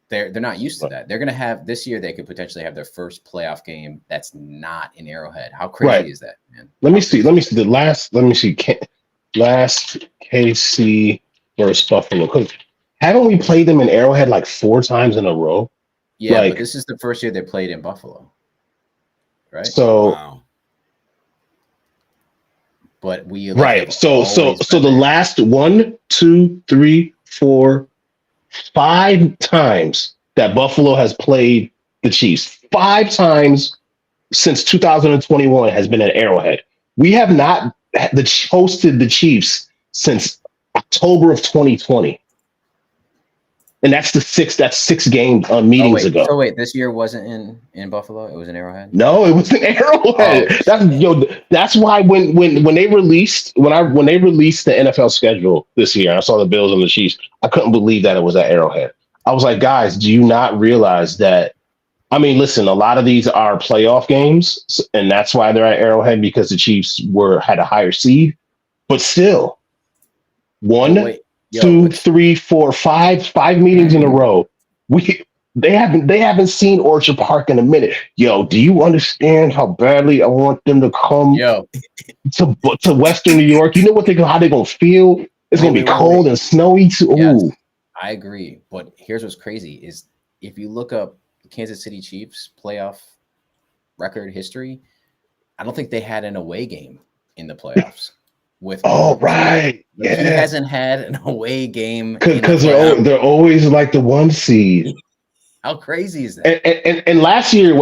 They're not used to that. They're gonna have this year. They could potentially have their first playoff game that's not in Arrowhead. How crazy is that, man? Let me see. Last KC versus Buffalo. Haven't we played them in Arrowhead like 4 times in a row? Yeah, but this is the first year they played in Buffalo, right? So, but we So the last 1, 2, 3, 4, 5 times that Buffalo has played the Chiefs, 5 times since 2021 has been at Arrowhead. We have not hosted the Chiefs since October of 2020. And that's 6 game meetings ago. So wait, this year wasn't in Buffalo? It was in Arrowhead? No, it was in Arrowhead. That's why when they released the NFL schedule this year, I saw the Bills and the Chiefs. I couldn't believe that it was at Arrowhead. I was like, guys, do you not realize that? I mean, listen, a lot of these are playoff games, and that's why they're at Arrowhead, because the Chiefs had a higher seed. But still, Yo, two, but 3, 4, 5 meetings in a row. They haven't seen Orchard Park in a minute. Yo, do you understand how badly I want them to come yo, to Western New York? You know how they gonna feel? It's gonna be wait. cold and snowy too. Yes, Ooh. I agree. But here's what's crazy is if you look up the Kansas City Chiefs playoff record history, I don't think they had an away game in the playoffs with Oh Mahomes. right, Like he yeah. hasn't had an away game in a Because playoff. they're always like the one seed. How crazy is that? And last year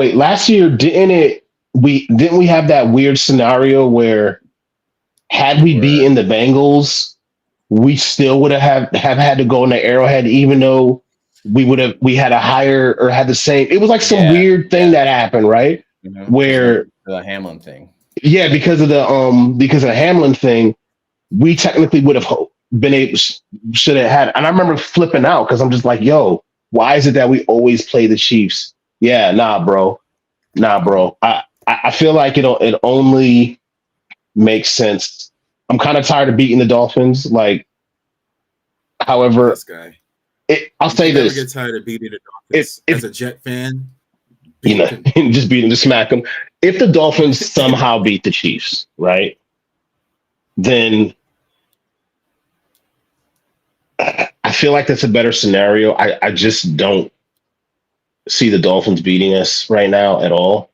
didn't we have that weird scenario where had We we were, beaten the Bengals, we still would have had to go in the Arrowhead, even though we had a higher or had the same. It was like some yeah, weird thing yeah, that happened, right? because Where the Hamlin thing. yeah, because of the Hamlin thing, we technically would have been able should have had. And I remember flipping out because I'm just like, yo, why is it that we always play the Chiefs? Yeah, nah, bro. I feel like it only makes sense. I'm kind of tired of beating the Dolphins. Like, however, This guy. I'll You say can never this: get tired of beating the if Dolphins. As a Jet fan, you beat know, them. just beat them, just smack them. If the Dolphins somehow beat the Chiefs, right? Then I feel like that's a better scenario. I just don't see the Dolphins beating us right now at all.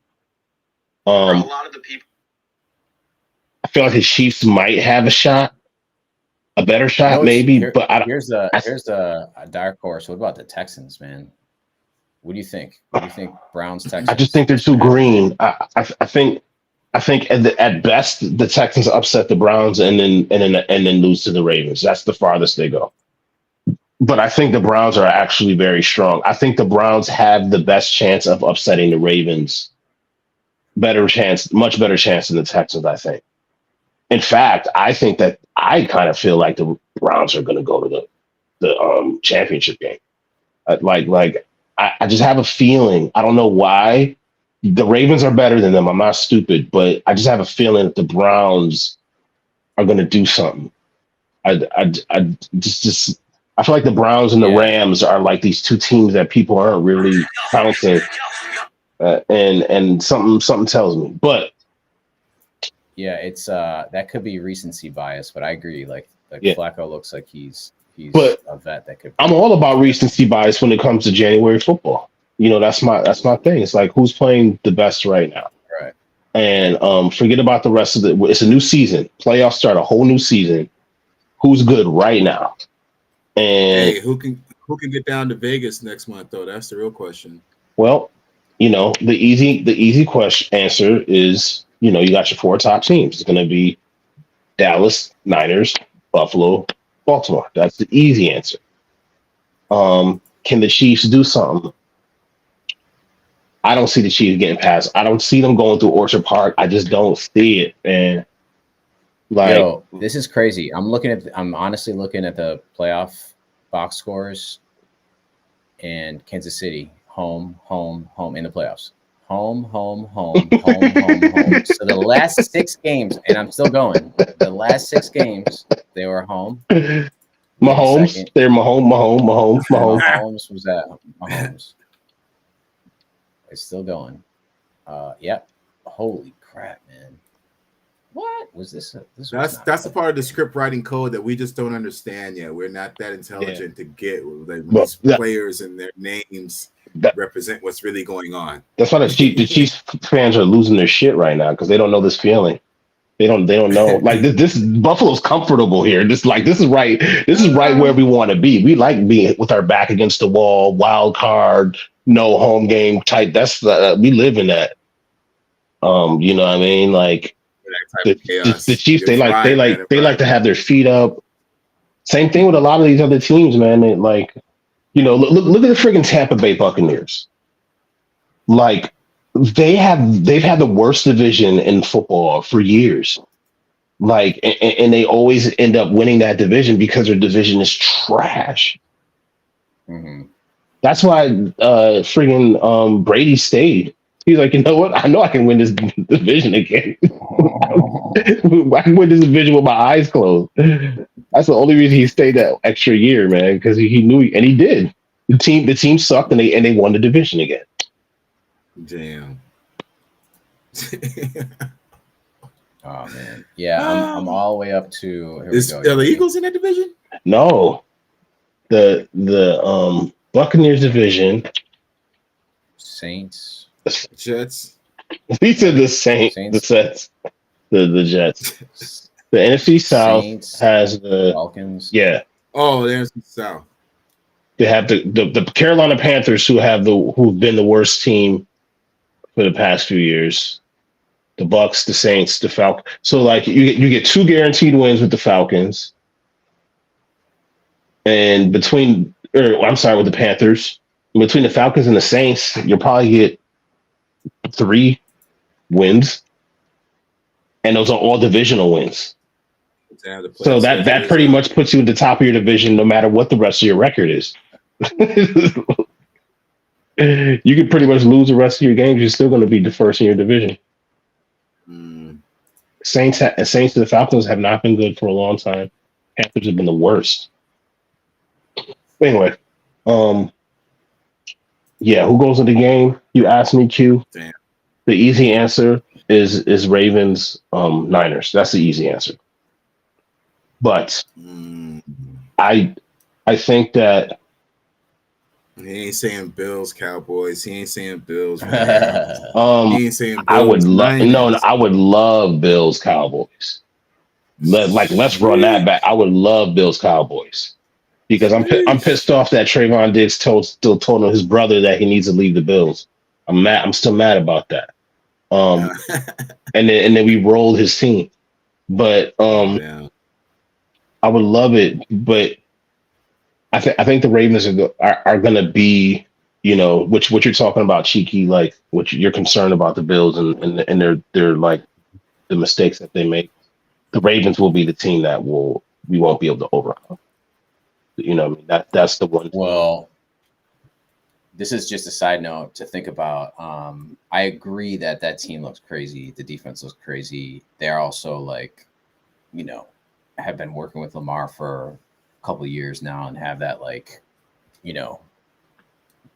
For a Um, lot of the people. I feel like the Chiefs might have a better You know, shot, maybe, but I, here's a dark horse. What about the Texans, man? What do you think? What do you think? Browns, I just Texans. think they're What's too gonna happen there? green. I think at best the Texans upset the Browns and then lose to the Ravens. That's the farthest they go. But I think the Browns are actually very strong. I think the Browns have the best chance of upsetting the Ravens. Much better chance than the Texans, I think. In fact, I kind of feel like the Browns are going to go to the championship game. I just have a feeling. I don't know why. The Ravens are better than them. I'm not stupid, but I just have a feeling that the Browns are going to do something. I I feel like the Browns and the Yeah, Rams are like these two teams that people aren't really counting, and something tells me. But yeah. It's that could be recency bias, but I agree. Like yeah, Flacco looks like he's but a vet that could I'm be all about good. recency bias when it comes to January football. That's my thing. It's like who's playing the best right now, Right. and forget about the rest of the. It's a new season. Playoffs start a whole new season. Who's good right now? And Hey, who can get down to Vegas next month though? That's the real question. well, the easy question answer is you got your four top teams. It's going to be Dallas, Niners, Buffalo, Baltimore. That's the easy answer. Can the Chiefs do something? I don't see the Chiefs getting past. I don't see them going through Orchard Park. I just don't see it, man. Like, Yo, this is crazy. I'm honestly looking at the playoff box scores and Kansas City home, home, home in the playoffs. Home, home, home, home, home, home. So the last 6 games, and I'm still going. The last 6 games, they were home. Wait a Mahomes, second. they're Mahomes. Mahomes was that Mahomes. It's still going. Yep. Holy crap, man. What was this? This was That's the part of the script writing code that we just don't understand yet. We're not that intelligent to get like, when Well, these players and their names that, represent what's really going on. that's why the Chiefs fans are losing their shit right now because they don't know this feeling. They don't know. Like this Buffalo's comfortable here. This is right. This is right where we want to be. We like being with our back against the wall, wild card, no home game type. That's we live in that. You know what I mean? Like the Chiefs, they like to have their feet up. Same thing with a lot of these other teams, man. Look at the friggin' Tampa Bay Buccaneers. Like they've had the worst division in football for years. Like, and they always end up winning that division because their division is trash. Mm-hmm. That's why friggin' Brady stayed He's like, you know what? I know I can win this division again. I can win this division with my eyes closed. That's the only reason he stayed that extra year, man, because he knew, and he did. The team sucked, and they won the division again. Damn. Oh man, yeah, I'm all the way up to. Here Is we go. are the Eagles in that division? No, the Buccaneers division. Saints. Jets. He said the Saints, the Sets, the Jets. The NFC South Saints, has the Falcons. Yeah. Oh, there's the South. They have the Carolina Panthers who've been the worst team for the past few years. The Bucks, the Saints, the Falcons. So like you get 2 guaranteed wins with the Falcons, and with the Panthers. Between the Falcons and the Saints, you'll probably get 3 wins, and those are all divisional wins. So that pretty much puts you at the top of your division, no matter what the rest of your record is. You could pretty much lose the rest of your games. You're still going to be the first in your division. Saints and the Falcons have not been good for a long time. Panthers have been the worst. Anyway, yeah, who goes in the game? You asked me, Q. Damn. The easy answer is Ravens, Niners. That's the easy answer. But I think that he ain't saying Bills, Cowboys. He ain't saying Bills. He ain't saying Bills. I would love Bills, Cowboys. Let's run that back. I would love Bills, Cowboys. Because I'm pissed off that Trayvon Diggs still told his brother that he needs to leave the Bills. I'm mad. I'm still mad about that. And then we rolled his team. But I would love it. But I think the Ravens are going to be, what you're talking about, Cheeky, like what you're concerned about the Bills and they're like the mistakes that they make. The Ravens will be the team that we won't be able to overcome. That's the one. Well, this is just a side note to think about. I agree that team looks crazy. The defense looks crazy. They're also like, have been working with Lamar for a couple of years now and have that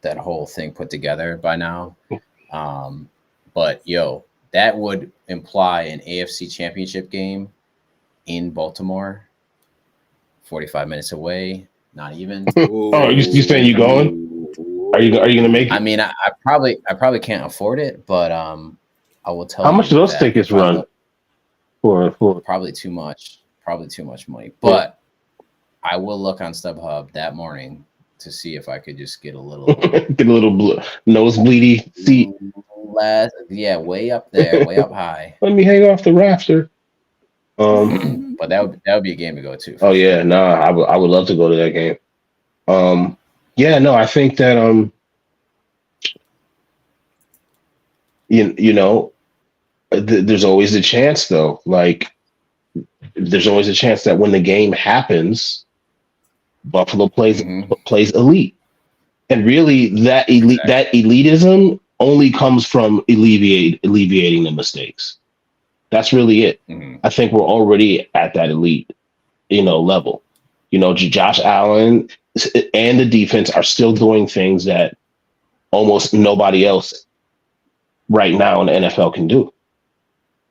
that whole thing put together by now. But that would imply an AFC Championship game in Baltimore. 45 minutes away, not even. Oh, you saying you going? Are you going to make it? I mean, I probably can't afford it, but I will tell you. How much do those tickets run? For probably too much. Probably too much money. But I will look on StubHub that morning to see if I could just get a little nosebleedy seat. Way up there, way up high. Let me hang off the rafter. But that would be a game to go to. Oh yeah, I would love to go to that game. I think that there's always a chance though. Like there's always a chance that when the game happens, Buffalo plays elite, and really that elitism only comes from alleviating the mistakes. That's really it. I think we're already at that elite, level. Josh Allen and the defense are still doing things that almost nobody else right now in the NFL can do.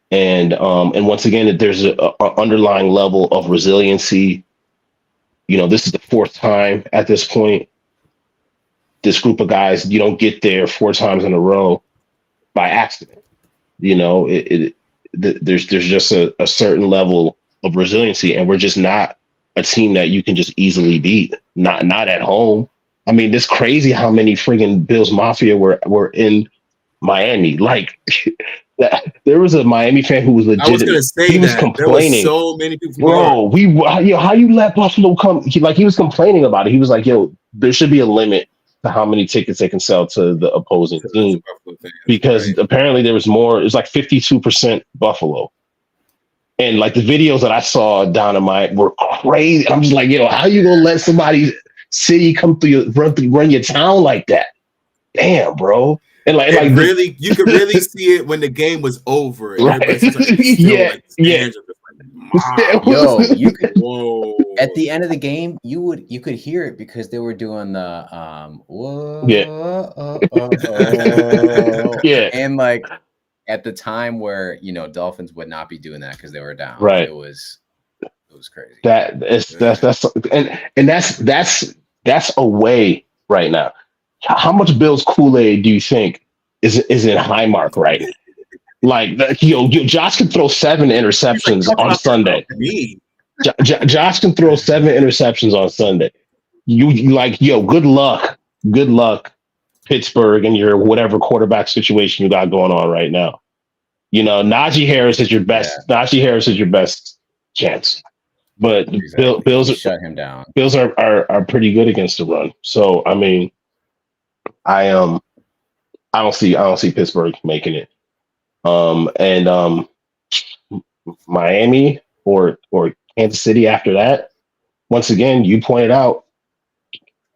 And once again, there's an underlying level of resiliency. This is the 4th time at this point. This group of guys, you don't get there 4 times in a row by accident. There's just a certain level of resiliency, and we're just not a team that you can just easily beat. Not at home. I mean, it's crazy how many friggin' Bills Mafia were in Miami. Like there was a Miami fan who was legit. I was gonna say he was that. complaining. There was so many people. Bro, how you let Buffalo come? He was complaining about it. He was like, there should be a limit to how many tickets they can sell to the opposing team, because apparently there was more. It was like 52% Buffalo, and like the videos that I saw down in were crazy. I'm just like, how you gonna let somebody's city come through run your town like that? Damn, bro. And like really, you could really see it when the game was over, and Right. everybody's like, still, Yeah, like, the stands are just like, Yo, you could whoa. at the end of the game, you could hear it because they were doing the whoa, Yeah. and like at the time where Dolphins would not be doing that because they were down. Right. It was crazy. That's and that's away right now. How much Bills Kool-Aid do you think is in Highmark right now? Like Josh can throw 7 interceptions Talk on about Sunday. me. Josh can throw 7 interceptions on Sunday. You like, good luck, Pittsburgh, and your whatever quarterback situation you got going on right now. Najee Harris is your best. Yeah. Najee Harris is your best chance. But Exactly. Bills shut him down. Bills are pretty good against the run. So I mean, I don't see Pittsburgh making it. And Miami or Kansas City after that. Once again, you pointed out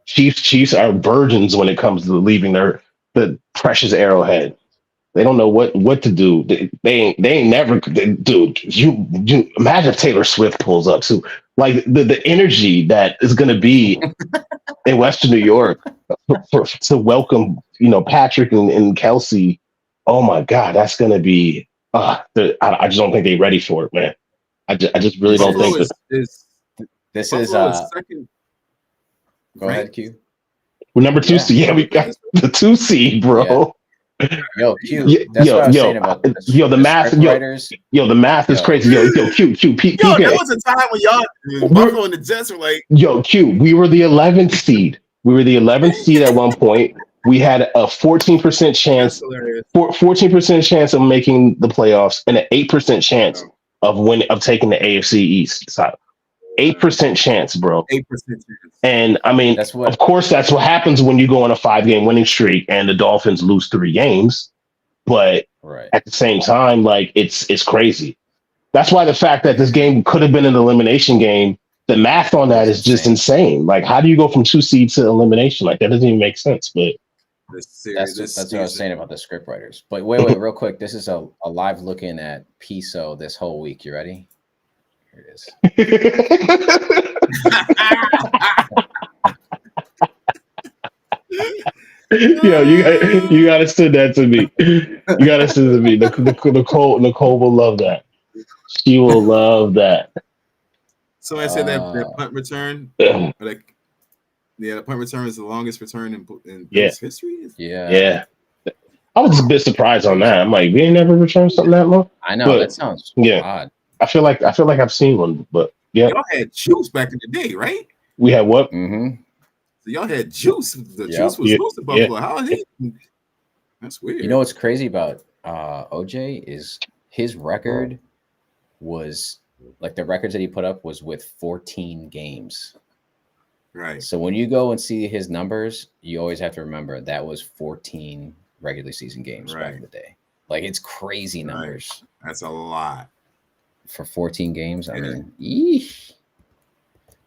Chiefs are virgins when it comes to leaving the precious Arrowhead. They don't know what to do. They ain't never, dude. You imagine if Taylor Swift pulls up. So like the energy that is going to be in Western New York to welcome Patrick and Kelsey. Oh my God, that's going to be. I just don't think they're ready for it, man. I just really don't think that. This Buffalo is second. Go ahead, Q. We're number 2 seed. Yeah, we got the 2 seed, bro. Yo, Q. That's what I was saying about the math. Writers. The math is crazy. Q. There was a time when y'all Buffalo and the Jets were like, Q. We were the 11th seed. We were the 11th seed at one point. We had a 14% chance, 14% chance of making the playoffs, and an 8% chance of taking the AFC East. So 8% chance, bro. 8% chance. And I mean, of course, that's what happens when you go on a 5-game winning streak and the Dolphins lose 3 games. But at the same time, like it's crazy. That's why the fact that this game could have been an elimination game, the math on that is just insane. Like, how do you go from 2 seeds to elimination? Like, that doesn't even make sense. But that's what I was saying about the script writers. But wait, real quick. This is a live look in at PISO this whole week. You ready? Here it is. Yo, you gotta send that to me. You gotta send it to me. Nicole will love that. She will love that. So I said that punt return, the punt return is the longest return in Bills history. Yeah. I was a bit surprised on that. I'm like, we ain't never returned something that long. I know, that sounds odd. I feel like I've seen one, but yeah. Y'all had juice back in the day, right? We had what? Mm-hmm. So y'all had juice. The juice was close to Buffalo. How are they? That's weird. You know what's crazy about OJ is his record was like the records that he put up was with 14 games. Right. So when you go and see his numbers, you always have to remember that was 14 regular season games back in the day. Like, it's crazy numbers. That's a lot for 14 games. I mean, eesh.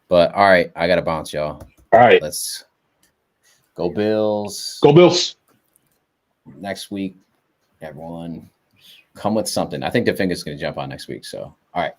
But all right, I gotta bounce, y'all. All right, let's go Bills. Go Bills. Next week, everyone come with something. I think the finger's gonna jump on next week. So all right.